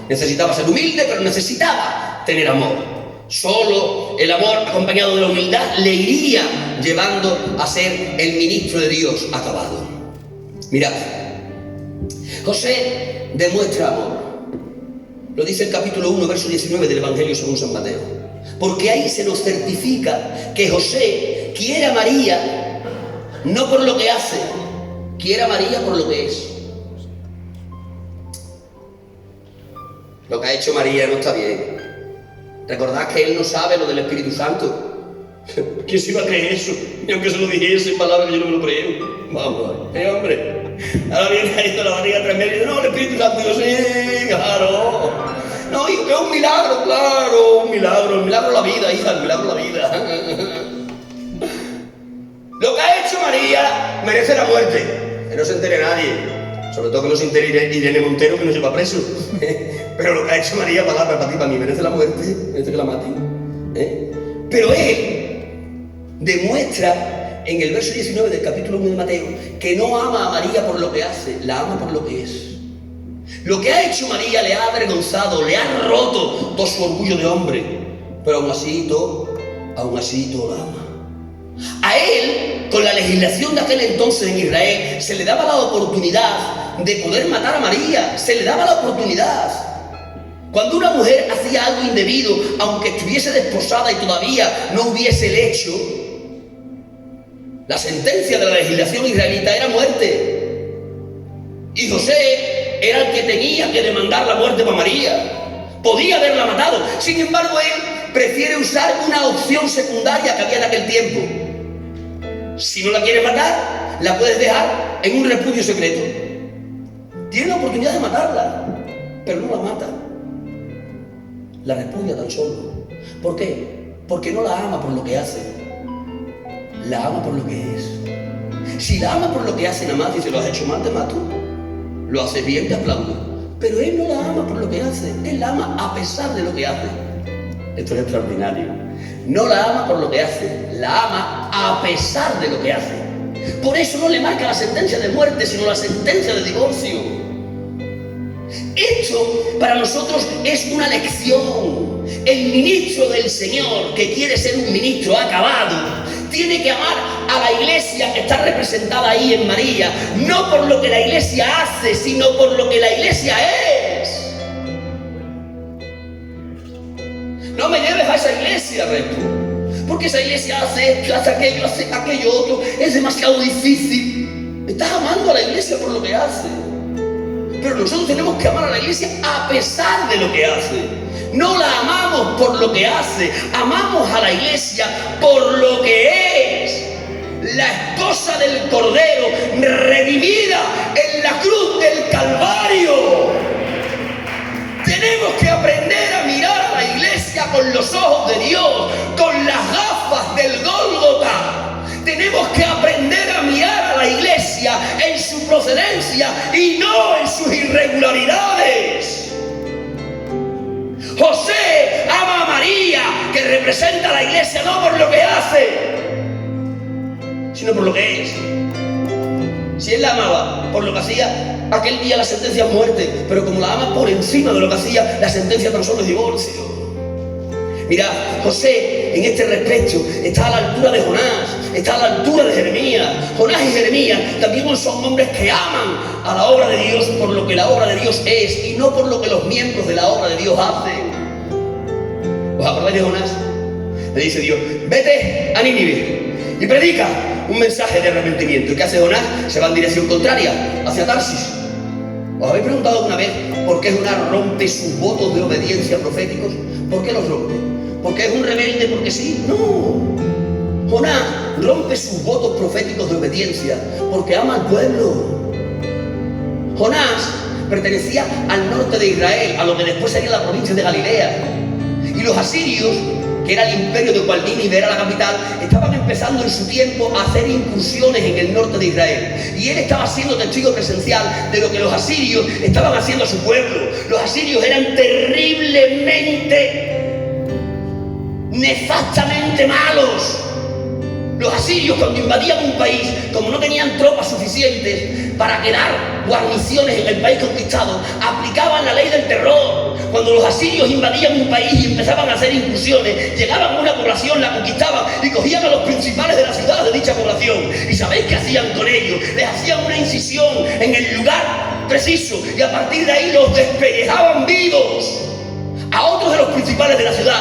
Necesitaba ser humilde, pero necesitaba tener amor. Solo el amor acompañado de la humildad le iría llevando a ser el ministro de Dios acabado. Mirad, José demuestra amor. Lo dice el capítulo 1, verso 19 del Evangelio según San Mateo. Porque ahí se nos certifica que José quiere a María no por lo que hace, quiere a María por lo que es. Lo que ha hecho María no está bien. Recordad que él no sabe lo del Espíritu Santo. ¿Quién se iba a creer eso? Y aunque se lo dijese en palabras, yo no me lo creo. Vamos, hombre. Ahora viene ahí con la barriga tremenda y dice: no, el Espíritu Santo. Yo sí, claro. No, hijo, que es un milagro, claro, un milagro de la vida, hija, el milagro de la vida. Lo que ha hecho María merece la muerte. Que no se entere nadie. Sobre todo que no se entere Irene Montero, que no se va preso. Pero lo que ha hecho María, para ti, para mí, merece la muerte, merece que la maten. Pero él demuestra en el verso 19 del capítulo 1 de Mateo que no ama a María por lo que hace, la ama por lo que es. Lo que ha hecho María le ha avergonzado, le ha roto todo su orgullo de hombre, pero aún así todo la ama. A él, con la legislación de aquel entonces en Israel, se le daba la oportunidad de poder matar a María, se le daba la oportunidad. Cuando una mujer hacía algo indebido, aunque estuviese desposada y todavía no hubiese el hecho, la sentencia de la legislación israelita era muerte. Y José era el que tenía que demandar la muerte para María. Podía haberla matado. Sin embargo, él prefiere usar una opción secundaria que había en aquel tiempo. Si no la quieres matar, la puedes dejar en un repudio secreto. Tiene la oportunidad de matarla, pero no la mata. La repudia tan solo. ¿Por qué? Porque no la ama por lo que hace, la ama por lo que es. Si la ama por lo que hace, nada más dice: lo has hecho mal, te mato. Lo haces bien, te aplaudo. Pero él no la ama por lo que hace, él la ama a pesar de lo que hace. Esto es extraordinario. No la ama por lo que hace, la ama a pesar de lo que hace. Por eso no le marca la sentencia de muerte, sino la sentencia de divorcio. Esto para nosotros es una lección. El ministro del Señor, que quiere ser un ministro acabado, tiene que amar a la iglesia que está representada ahí en María, no por lo que la iglesia hace, sino por lo que la iglesia es. No me lleves a esa iglesia, recto, porque esa iglesia hace esto, hace aquello otro, es demasiado difícil. Estás amando a la iglesia por lo que hace. Pero nosotros tenemos que amar a la iglesia a pesar de lo que hace. No la amamos por lo que hace, amamos a la iglesia por lo que es. La esposa del Cordero, redimida en la cruz del Calvario. Tenemos que aprender a mirar a la iglesia con los ojos de Dios, con las gafas del Gólgota. Tenemos que aprender a mirar a la iglesia en su procedencia y no en sus irregularidades. José ama a María, que representa a la iglesia no por lo que hace, sino por lo que es. Si él la amaba por lo que hacía, aquel día la sentencia es muerte, pero como la ama por encima de lo que hacía, la sentencia tan solo es divorcio. Mirad, José en este respecto está a la altura de Jonás, está a la altura de Jeremías. Jonás y Jeremías también son hombres que aman a la obra de Dios por lo que la obra de Dios es y no por lo que los miembros de la obra de Dios hacen. ¿Os acordáis de Jonás? Le dice Dios, vete a Nínive y predica un mensaje de arrepentimiento. ¿Y qué hace Jonás? Se va en dirección contraria, hacia Tarsis. ¿Os habéis preguntado alguna vez por qué Jonás rompe sus votos de obediencia proféticos? ¿Por qué los rompe? ¿Porque es un rebelde? ¿Porque sí? No. Jonás rompe sus votos proféticos de obediencia porque ama al pueblo. Jonás pertenecía al norte de Israel, a lo que después sería la provincia de Galilea. Y los asirios, que era el imperio de cual Nínive era la capital, estaban empezando en su tiempo a hacer incursiones en el norte de Israel. Y él estaba siendo testigo presencial de lo que los asirios estaban haciendo a su pueblo. Los asirios eran terriblemente, nefastamente malos. Los asirios, cuando invadían un país, como no tenían tropas suficientes para quedar guarniciones en el país conquistado, aplicaban la ley del terror. Cuando los asirios invadían un país y empezaban a hacer incursiones, llegaban a una población, la conquistaban y cogían a los principales de la ciudad de dicha población. ¿Y sabéis qué hacían con ellos? Les hacían una incisión en el lugar preciso y a partir de ahí los despellejaban vivos. A otros de los principales de la ciudad,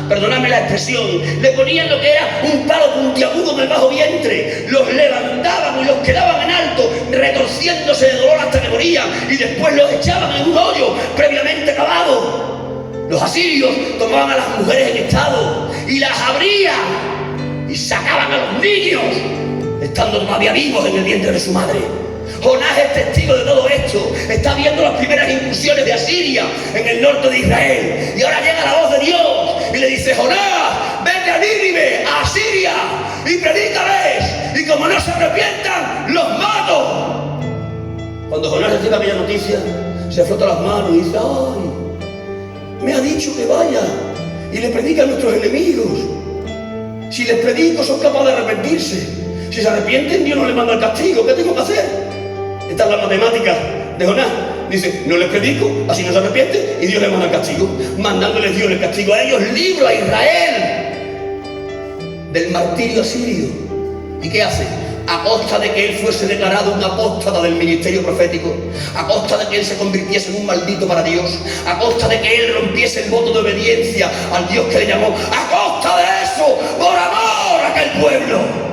perdonadme la expresión, le ponían lo que era un palo puntiagudo en el bajo vientre, los levantaban y los quedaban en alto, retorciéndose de dolor hasta que morían, y después los echaban en un hoyo previamente cavado. Los asirios tomaban a las mujeres en estado y las abrían y sacaban a los niños, estando todavía vivos en el vientre de su madre. Jonás es testigo de todo esto. Está viendo las primeras incursiones de Asiria en el norte de Israel. Y ahora llega la voz de Dios y le dice: Jonás, vete a Nínive, a Asiria, y predícales. Y como no se arrepientan, los mato. Cuando Jonás recibe aquella noticia, se frota las manos y dice: ay, me ha dicho que vaya y le predica a nuestros enemigos. Si les predico, son capaces de arrepentirse. Si se arrepienten, Dios no les manda el castigo. ¿Qué tengo que hacer? Esta es la matemática de Jonás. Dice, no les predico, así no se arrepienten, y Dios les manda el castigo. Mandándoles Dios el castigo a ellos, libro a Israel del martirio asirio. ¿Y qué hace? A costa de que él fuese declarado un apóstata del ministerio profético, a costa de que él se convirtiese en un maldito para Dios, a costa de que él rompiese el voto de obediencia al Dios que le llamó, a costa de eso, por amor a aquel pueblo.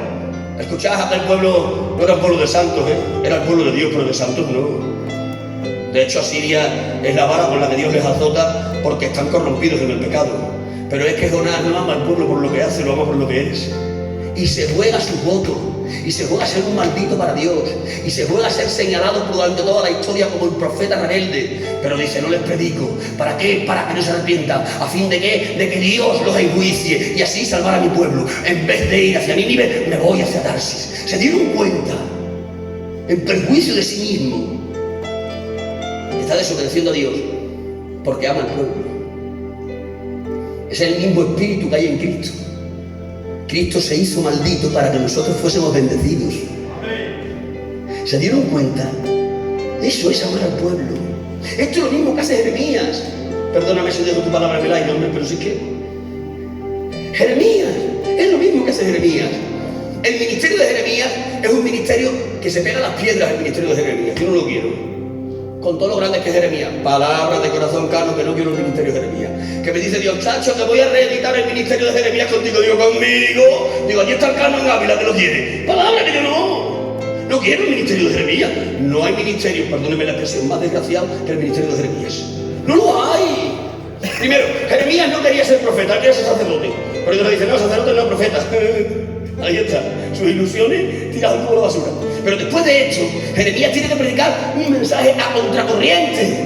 Escuchad, aquel pueblo no era un pueblo de santos, era el pueblo de Dios, pero de santos no. De hecho, Asiria es la vara con la que Dios les azota porque están corrompidos en el pecado. Pero es que Jonás no ama al pueblo por lo que hace, lo ama por lo que es. Y se juega sus votos, y se juega a ser un maldito para Dios, y se juega a ser señalado durante toda la historia como el profeta rebelde. Pero dice, no les predico. ¿Para qué? Para que no se arrepientan. ¿A fin de qué? De que Dios los enjuicie y así salvar a mi pueblo. En vez de ir hacia Nínive, me voy hacia Tarsis. Se dieron cuenta, en perjuicio de sí mismo, está desobedeciendo a Dios porque ama al pueblo. Es el mismo espíritu que hay en Cristo. Cristo se hizo maldito para que nosotros fuésemos bendecidos. ¿Se dieron cuenta? Eso es amar al pueblo. Esto es lo mismo que hace Jeremías. Perdóname si dejo tu palabra en el aire, hombre, pero sí que... Jeremías, es lo mismo que hace Jeremías. El ministerio de Jeremías es un ministerio que se pega a las piedras, el ministerio de Jeremías. Yo no lo quiero. Con todo lo grande que es Jeremías. Palabras de corazón cano que no quiero el ministerio de Jeremías. Que me dice Dios, chacho, que voy a reeditar el ministerio de Jeremías contigo. Digo, conmigo. Digo, allí está el cano en Ávila que lo quiere. Palabra que yo no quiero el ministerio de Jeremías. No hay ministerio, perdóneme la expresión, más desgraciado que el ministerio de Jeremías. No lo hay. Primero, Jeremías no quería ser profeta, quería ser sacerdote. Pero Dios le dice, no, sacerdote no, profeta. Ahí está, sus ilusiones tiradas por la basura. Pero después de esto, Jeremías tiene que predicar un mensaje a contracorriente.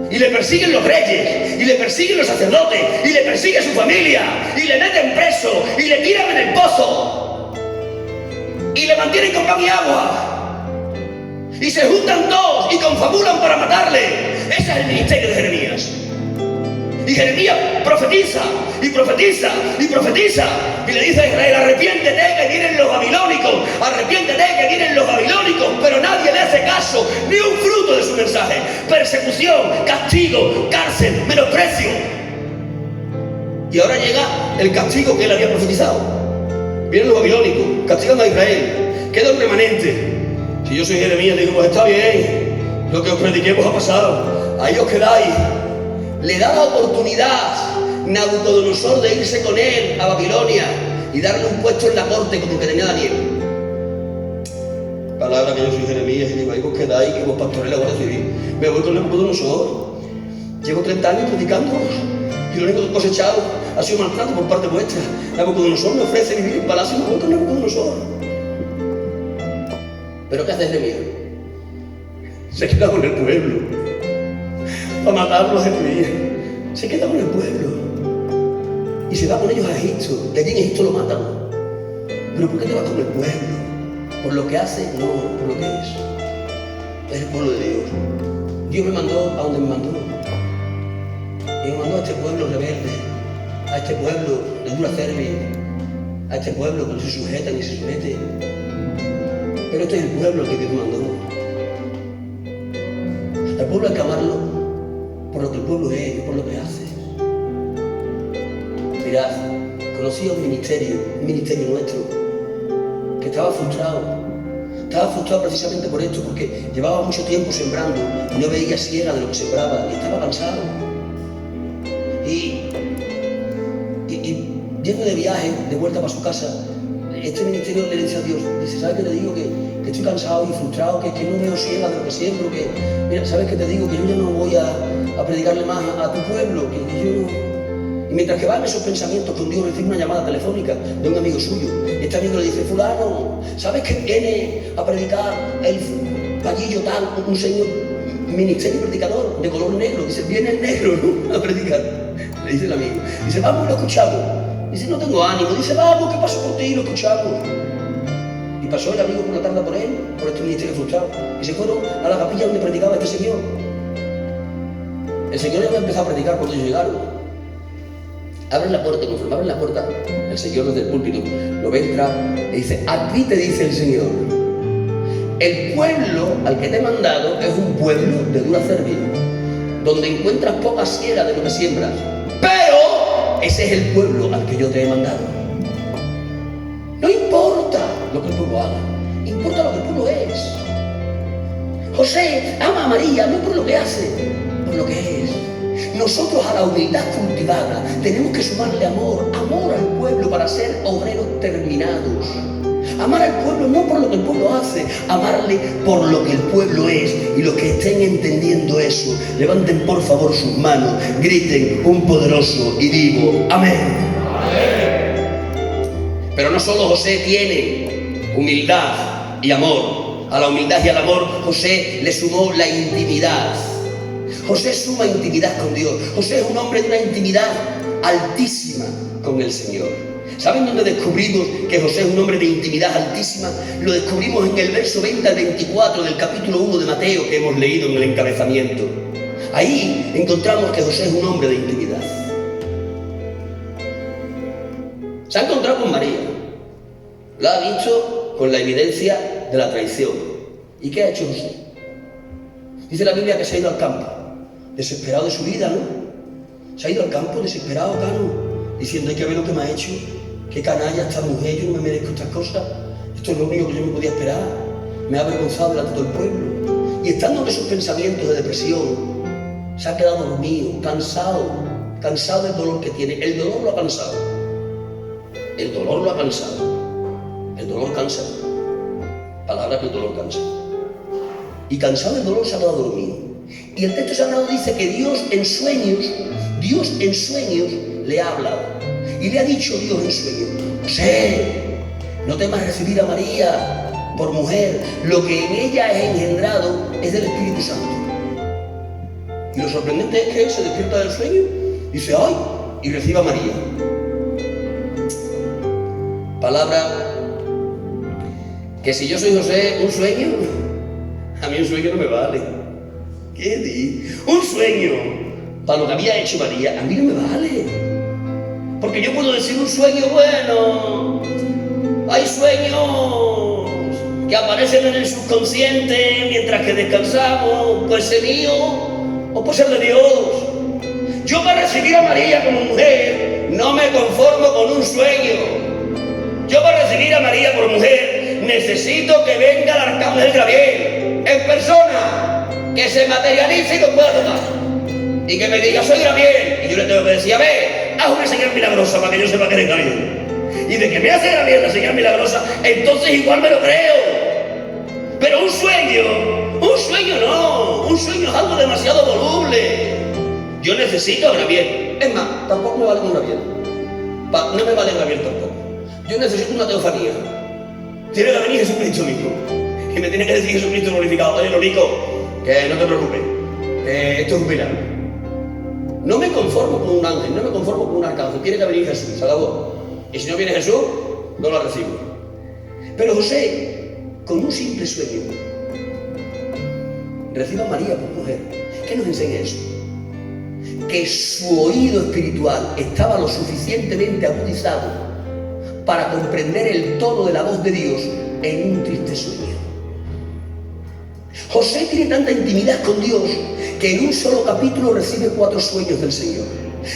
Y le persiguen los reyes, y le persiguen los sacerdotes, y le persigue su familia, y le meten preso, y le tiran en el pozo, y le mantienen con pan y agua. Y se juntan dos y confabulan para matarle. Ese es el ministerio de Jeremías. Y Jeremías profetiza, y profetiza, y profetiza. Y le dice a Israel, arrepiéntete que vienen los babilónicos, arrepiéntete que vienen los babilónicos. Pero nadie le hace caso, ni un fruto de su mensaje. Persecución, castigo, cárcel, menosprecio. Y ahora llega el castigo que él había profetizado. Vienen los babilónicos, castigan a Israel, queda un remanente. Si yo soy Jeremías, digo, pues está bien, lo que os prediquemos ha pasado, ahí os quedáis. Le da la oportunidad Nabucodonosor de irse con él a Babilonia y darle un puesto en la corte como el que tenía Daniel. Palabra que yo soy Jeremías y digo, ahí os quedáis, que vos pastores la Guardia Civil. Me voy con Nabucodonosor. Llevo 30 años predicando y lo único que he cosechado ha sido maltrato por parte vuestra. Nabucodonosor me ofrece vivir en palacio y me voy con Nabucodonosor. ¿Pero qué hace Jeremías? Se queda con el pueblo. Para matarlos a Jeremías. Se queda con el pueblo. Y se va con ellos a Egipto. Y allí en Egipto lo matan. ¿Pero por qué te vas con el pueblo? ¿Por lo que hace? No, por lo que es. Es el pueblo de Dios. Dios me mandó a donde me mandó. Y me mandó a este pueblo rebelde. A este pueblo de dura cerviz. A este pueblo que no se sujeta ni se somete. Pero este es el pueblo al que Dios mandó. El pueblo hay que amarlo por lo que el pueblo es, no por lo que hace. Mirad, conocí a un ministerio nuestro, que estaba frustrado. Estaba frustrado precisamente por esto, porque llevaba mucho tiempo sembrando y no veía siega de lo que sembraba, y estaba cansado. Y yendo de viaje, de vuelta para su casa, este ministerio le dice a Dios, dice, ¿sabes qué te digo? Que estoy cansado y frustrado, que no veo siega de lo que siembro, que, mira, ¿sabes qué te digo? Que yo ya no voy a predicarle más a tu pueblo, que yo no... Y mientras que va en esos pensamientos con Dios, recibe una llamada telefónica de un amigo suyo. Y este amigo le dice, fulano, ¿sabes que viene a predicar el payillo tal, un señor ministerio predicador de color negro? Dice, viene el negro, ¿no? A predicar. Le dice el amigo. Dice, vamos, lo escuchamos. Dice, no tengo ánimo. Dice, vamos, ¿qué pasó por ti? Lo escuchamos. Y pasó el amigo por la tarde por él, por este ministerio frustrado. Y se fueron a la capilla donde predicaba este señor. El señor ya había empezado a predicar cuando ellos llegaron. Abren la puerta, y conforme abren la puerta, el Señor desde el púlpito lo ve entrar y dice, a ti te dice el Señor, el pueblo al que te he mandado es un pueblo de dura cerviz, donde encuentras poca siega de lo que siembras, pero ese es el pueblo al que yo te he mandado. No importa lo que el pueblo haga, importa lo que el pueblo es. José ama a María no por lo que hace, por lo que es. Nosotros a la humildad cultivada tenemos que sumarle amor al pueblo para ser obreros terminados. Amar al pueblo no por lo que el pueblo hace, amarle por lo que el pueblo es. Y los que estén entendiendo eso, levanten por favor sus manos, griten un poderoso y vivo amén. Amén. Pero no solo José tiene humildad y amor, a la humildad y al amor José le sumó la intimidad. José suma intimidad con Dios. José es un hombre de una intimidad altísima con el Señor. ¿Saben dónde descubrimos que José es un hombre de intimidad altísima? Lo descubrimos en el verso 20 al 24 del capítulo 1 de Mateo que hemos leído en el encabezamiento. Ahí encontramos que José es un hombre de intimidad. Se ha encontrado con María. La ha visto con la evidencia de la traición. ¿Y qué ha hecho José? Dice la Biblia que se ha ido al campo, desesperado de su vida, ¿no? Se ha ido al campo desesperado, Cano, diciendo, hay que ver lo que me ha hecho, qué canalla esta mujer, yo no me merezco estas cosas, esto es lo único que yo me podía esperar, me ha avergonzado delante de todo el pueblo. Y estando en esos pensamientos de depresión, se ha quedado dormido, cansado del dolor que tiene. El dolor lo ha cansado, el dolor lo ha cansado, el dolor cansa, palabra que el dolor cansa. Y cansado del dolor se ha quedado dormido. Y el texto sagrado dice que Dios en sueños le ha hablado. Y le ha dicho Dios en sueños, José, no temas recibir a María por mujer, lo que en ella es engendrado es del Espíritu Santo. Y lo sorprendente es que él se despierta del sueño, dice, ¡ay! Y recibe a María. Palabra que si yo soy José, un sueño, a mí un sueño no me vale. ¿Qué di? Un sueño, para lo que había hecho María, a mí no me vale. Porque yo puedo decir un sueño, bueno, hay sueños que aparecen en el subconsciente mientras que descansamos, puede ser mío o puede ser de Dios. Yo para recibir a María como mujer no me conformo con un sueño. Yo para recibir a María por mujer necesito que venga el arcángel Gabriel en persona, que se materialice y lo pueda tocar. Y que me diga, soy Gabriel. Y yo le tengo que decir, a ver, haz una señal milagrosa para que yo sepa que eres Gabriel. Y de que me hace Gabriel la señal milagrosa, entonces igual me lo creo. Pero un sueño no. Un sueño es algo demasiado voluble. Yo necesito a Gabriel. Es más, tampoco me vale un Gabriel. No me vale Gabriel tampoco. Yo necesito una teofanía. Tiene que venir Jesucristo mismo. Y me tiene que decir Jesucristo glorificado. Oye, Lorico, que no te preocupes, que esto es un milagro. No me conformo con un ángel, no me conformo con un arcángel. Tiene que venir Jesús, se acabó. Y si no viene Jesús, no lo recibo. Pero José, con un simple sueño, recibe a María por mujer. ¿Qué nos enseña eso? Que su oído espiritual estaba lo suficientemente agudizado para comprender el tono de la voz de Dios en un triste sueño. José tiene tanta intimidad con Dios que en un solo capítulo recibe 4 sueños del Señor.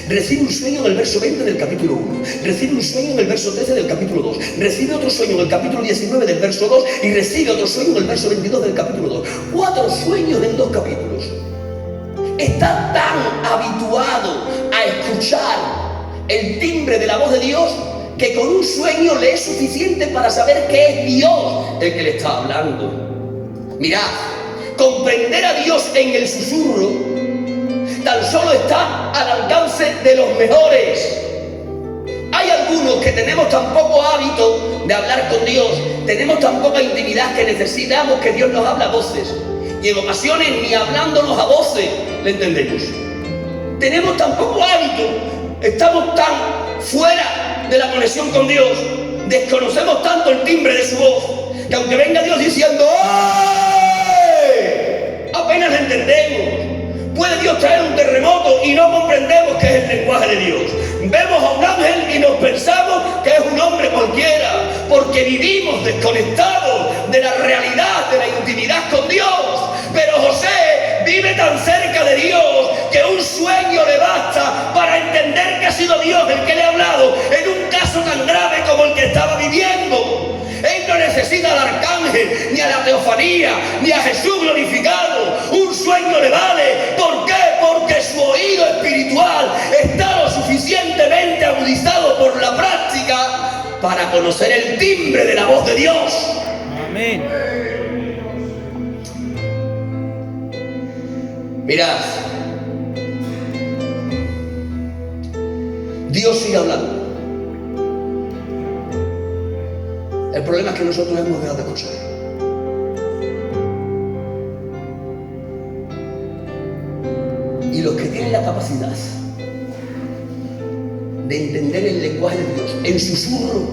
Recibe un sueño en el verso 20 del capítulo 1, recibe un sueño en el verso 13 del capítulo 2, recibe otro sueño en el capítulo 19 del verso 2 y recibe otro sueño en el verso 22 del capítulo 2. 4 sueños en 2 capítulos. Está tan habituado a escuchar el timbre de la voz de Dios que con un sueño le es suficiente para saber que es Dios el que le está hablando. Mirad, comprender a Dios en el susurro tan solo está al alcance de los mejores. Hay algunos que tenemos tan poco hábito de hablar con Dios, tenemos tan poca intimidad que necesitamos que Dios nos hable a voces. Y en ocasiones ni hablándonos a voces le entendemos. Tenemos tan poco hábito, estamos tan fuera de la conexión con Dios, desconocemos tanto el timbre de su voz, que aunque venga Dios diciendo ¡ay!, apenas le entendemos. Puede Dios traer un terremoto y no comprendemos qué es el lenguaje de Dios. Vemos a un ángel y nos pensamos que es un hombre cualquiera, porque vivimos desconectados de la realidad, de la intimidad con Dios. Pero José vive tan cerca de Dios que un sueño le basta para entender que ha sido Dios el que le ha hablado en un caso tan grave como el que estaba viviendo. Él no necesita al arcángel, ni a la teofanía, ni a Jesús glorificado. Un sueño le vale. ¿Por qué? Porque su oído espiritual está lo suficientemente agudizado por la práctica para conocer el timbre de la voz de Dios. Amén. Mirad, Dios sigue hablando. El problema es que nosotros hemos dejado de escuchar. Y los que tienen la capacidad de entender el lenguaje de Dios en susurro,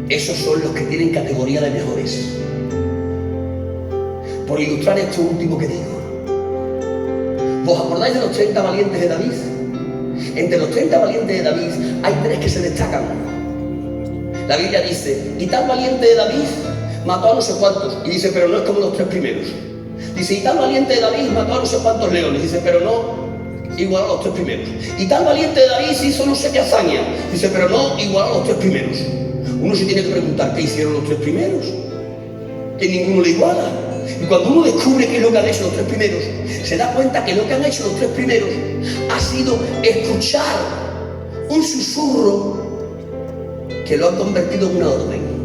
esos son los que tienen categoría de mejores. Por ilustrar esto último que digo, ¿vos acordáis de los 30 valientes de David? Entre los 30 valientes de David hay 3 que se destacan. La Biblia dice, y tal valiente de David mató a no sé cuántos. Y dice, pero no es como los 3 primeros. Dice, y tal valiente de David mató a no sé cuántos leones. Dice, pero no igual a los 3 primeros. Y tal valiente de David hizo no sé qué hazaña. Dice, pero no igual a los 3 primeros. Uno se tiene que preguntar, ¿qué hicieron los 3 primeros? Que ninguno le iguala. Y cuando uno descubre qué es lo que han hecho los 3 primeros, se da cuenta que lo que han hecho los 3 primeros ha sido escuchar un susurro que lo han convertido en una orden.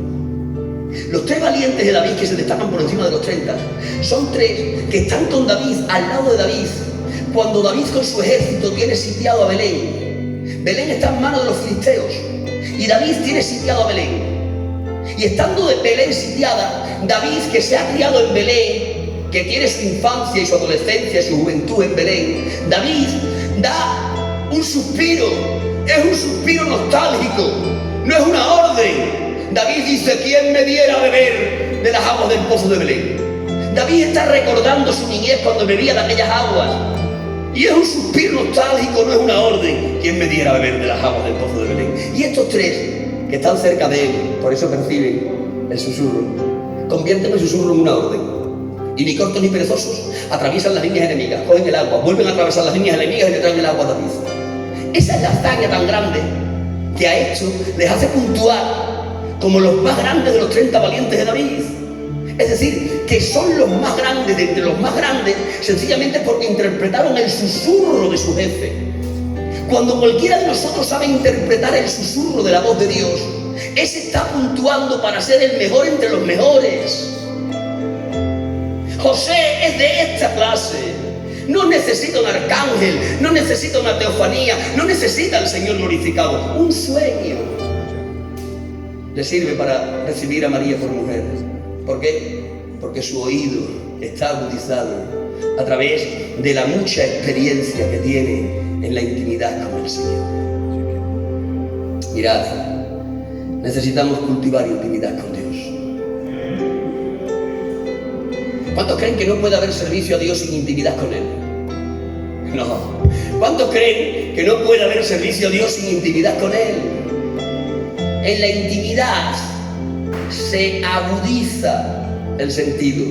Los 3 valientes de David que se destacan por encima de los 30 son 3 que están con David, al lado de David, cuando David con su ejército tiene sitiado a Belén. Belén está en manos de los filisteos y David tiene sitiado a Belén. Y estando de Belén sitiada, David, que se ha criado en Belén, que tiene su infancia y su adolescencia y su juventud en Belén, David da un suspiro, es un suspiro nostálgico, no es una orden. David dice, ¿quién me diera a beber de las aguas del pozo de Belén? David está recordando su niñez cuando bebía de aquellas aguas. Y es un suspiro nostálgico, no es una orden. ¿Quién me diera a beber de las aguas del pozo de Belén? Y estos 3 que están cerca de él, por eso perciben el susurro, convierten el susurro en una orden. Y ni cortos ni perezosos atraviesan las líneas enemigas, cogen el agua, vuelven a atravesar las líneas enemigas y le traen el agua a David. Esa es la hazaña tan grande que ha hecho, les hace puntuar como los más grandes de los 30 valientes de David. Es decir, que son los más grandes de entre los más grandes, sencillamente porque interpretaron el susurro de su jefe. Cuando cualquiera de nosotros sabe interpretar el susurro de la voz de Dios, ese está puntuando para ser el mejor entre los mejores. José es de esta clase. No necesita un arcángel, no necesita una teofanía, no necesita al Señor glorificado. Un sueño le sirve para recibir a María por mujer. ¿Por qué? Porque su oído está agudizado a través de la mucha experiencia que tiene en la intimidad con el Señor. Mirad, necesitamos cultivar intimidad con Dios. ¿Cuántos creen que no puede haber servicio a Dios sin intimidad con Él? No. ¿Cuántos creen que no puede haber servicio a Dios sin intimidad con Él? En la intimidad se agudiza el sentido.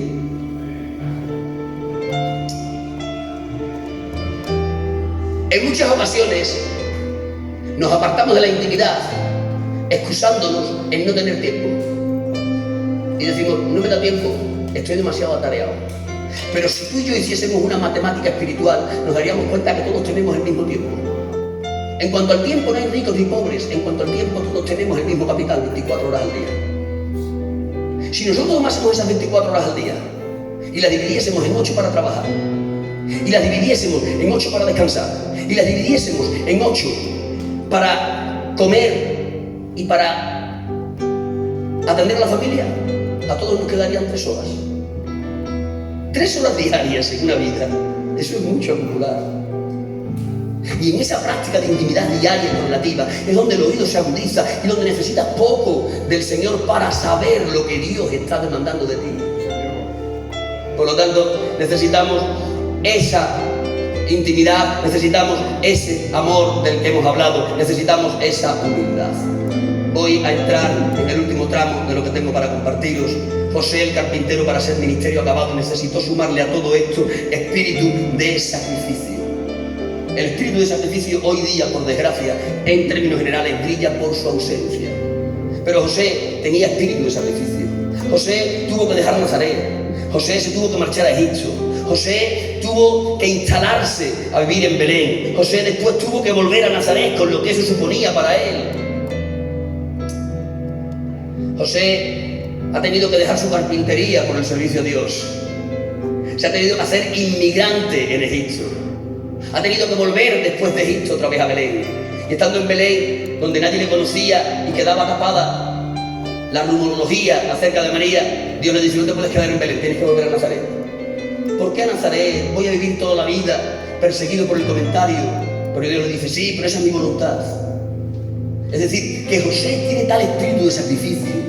En muchas ocasiones nos apartamos de la intimidad excusándonos en no tener tiempo. Y decimos, no me da tiempo, estoy demasiado atareado. Pero si tú y yo hiciésemos una matemática espiritual, nos daríamos cuenta que todos tenemos el mismo tiempo. En cuanto al tiempo no hay ricos ni pobres, en cuanto al tiempo todos tenemos el mismo capital, 24 horas al día. Si nosotros tomásemos esas 24 horas al día y las dividiésemos en 8 para trabajar, y las dividiésemos en 8 para descansar, y las dividiésemos en 8 para comer y para atender a la familia, a todos nos quedarían 3 horas. 3 horas diarias en una vida, eso es mucho acumular. Y en esa práctica de intimidad diaria y relativa es donde el oído se agudiza y donde necesitas poco del Señor para saber lo que Dios está demandando de ti. Por lo tanto, necesitamos esa intimidad, necesitamos ese amor del que hemos hablado, necesitamos esa humildad. Voy a entrar en el último tramo de lo que tengo para compartiros. José el carpintero, para ser ministerio acabado, necesitó sumarle a todo esto espíritu de sacrificio. El espíritu de sacrificio hoy día, por desgracia, en términos generales, brilla por su ausencia. Pero José tenía espíritu de sacrificio. José tuvo que dejar Nazaret. José se tuvo que marchar a Egipto. José tuvo que instalarse a vivir en Belén. José después tuvo que volver a Nazaret con lo que eso suponía para él. José ha tenido que dejar su carpintería por el servicio a Dios. Se ha tenido que hacer inmigrante en Egipto. Ha tenido que volver después de Egipto otra vez a Belén. Y estando en Belén, donde nadie le conocía y quedaba tapada la rumorología acerca de María, Dios le dice, no te puedes quedar en Belén, tienes que volver a Nazaret. ¿Por qué a Nazaret? Voy a vivir toda la vida perseguido por el comentario. Pero Dios le dice, sí, pero esa es mi voluntad. Es decir, que José tiene tal espíritu de sacrificio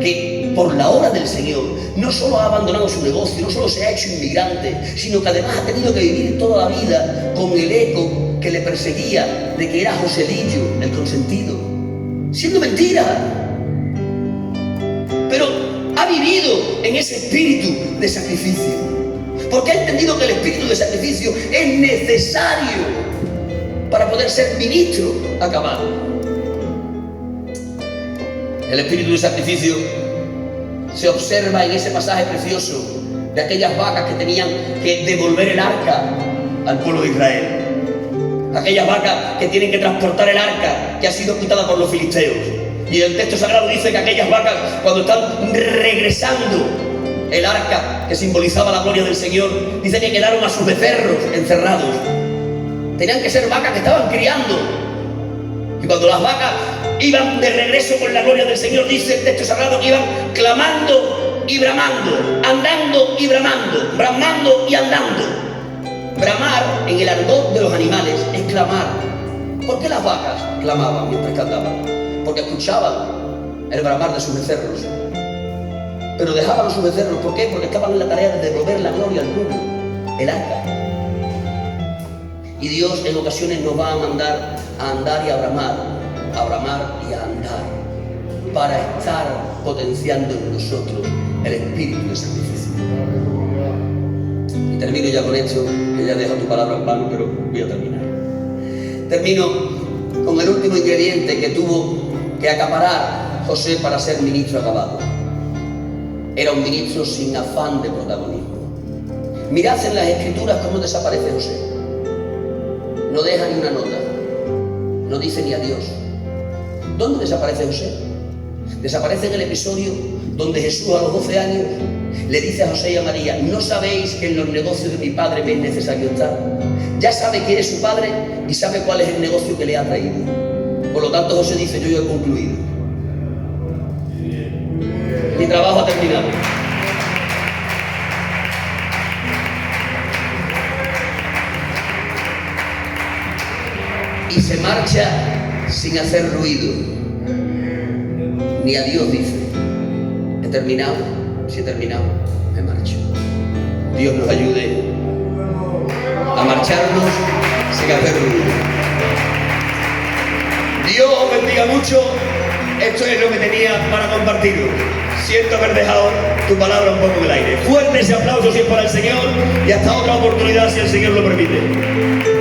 que por la obra del Señor no solo ha abandonado su negocio, no solo se ha hecho inmigrante, sino que además ha tenido que vivir toda la vida con el eco que le perseguía de que era Joselillo el consentido, siendo mentira. Pero vivido en ese espíritu de sacrificio, porque ha entendido que el espíritu de sacrificio es necesario para poder ser ministro acabado. El espíritu de sacrificio se observa en ese pasaje precioso de aquellas vacas que tenían que devolver el arca al pueblo de Israel. Aquellas vacas que tienen que transportar el arca que ha sido quitada por los filisteos. Y el texto sagrado dice que aquellas vacas, cuando están regresando el arca que simbolizaba la gloria del Señor, dice que quedaron a sus becerros encerrados. Tenían que ser vacas que estaban criando. Y cuando las vacas iban de regreso con la gloria del Señor, dice el texto sagrado que iban clamando y bramando, andando y bramando y andando. Bramar en el argot de los animales es clamar. ¿Por qué las vacas clamaban mientras cantaban? Porque escuchaban el bramar de sus becerros. Pero dejaban a sus becerros. ¿Por qué? Porque estaban en la tarea de devolver la gloria al pueblo, el arca. Y Dios en ocasiones nos va a mandar a andar y a bramar y a andar, para estar potenciando en nosotros el espíritu de sacrificio. Y termino ya con esto, que ya dejo tu palabra en vano, pero voy a terminar. Termino con el último ingrediente que tuvo que acaparar José para ser ministro acabado. Era un ministro sin afán de protagonismo. Mirad en las Escrituras cómo desaparece José. No deja ni una nota, no dice ni adiós. ¿Dónde desaparece José? Desaparece en el episodio donde Jesús a los 12 años le dice a José y a María: ¿no sabéis que en los negocios de mi padre me es necesario estar? Ya sabe quién es su padre y sabe cuál es el negocio que le ha traído. Por lo tanto, José dice: yo ya he concluido. Mi trabajo ha terminado. Y se marcha sin hacer ruido, ni a Dios dice: he terminado, si he terminado, me marcho. Dios nos ayude a marcharnos sin hacer ruido. Dios os bendiga mucho. Esto es lo que tenía para compartiros. Siento haber dejado tu palabra un poco en el aire. Fuerte ese aplauso si es para el Señor, y hasta otra oportunidad si el Señor lo permite.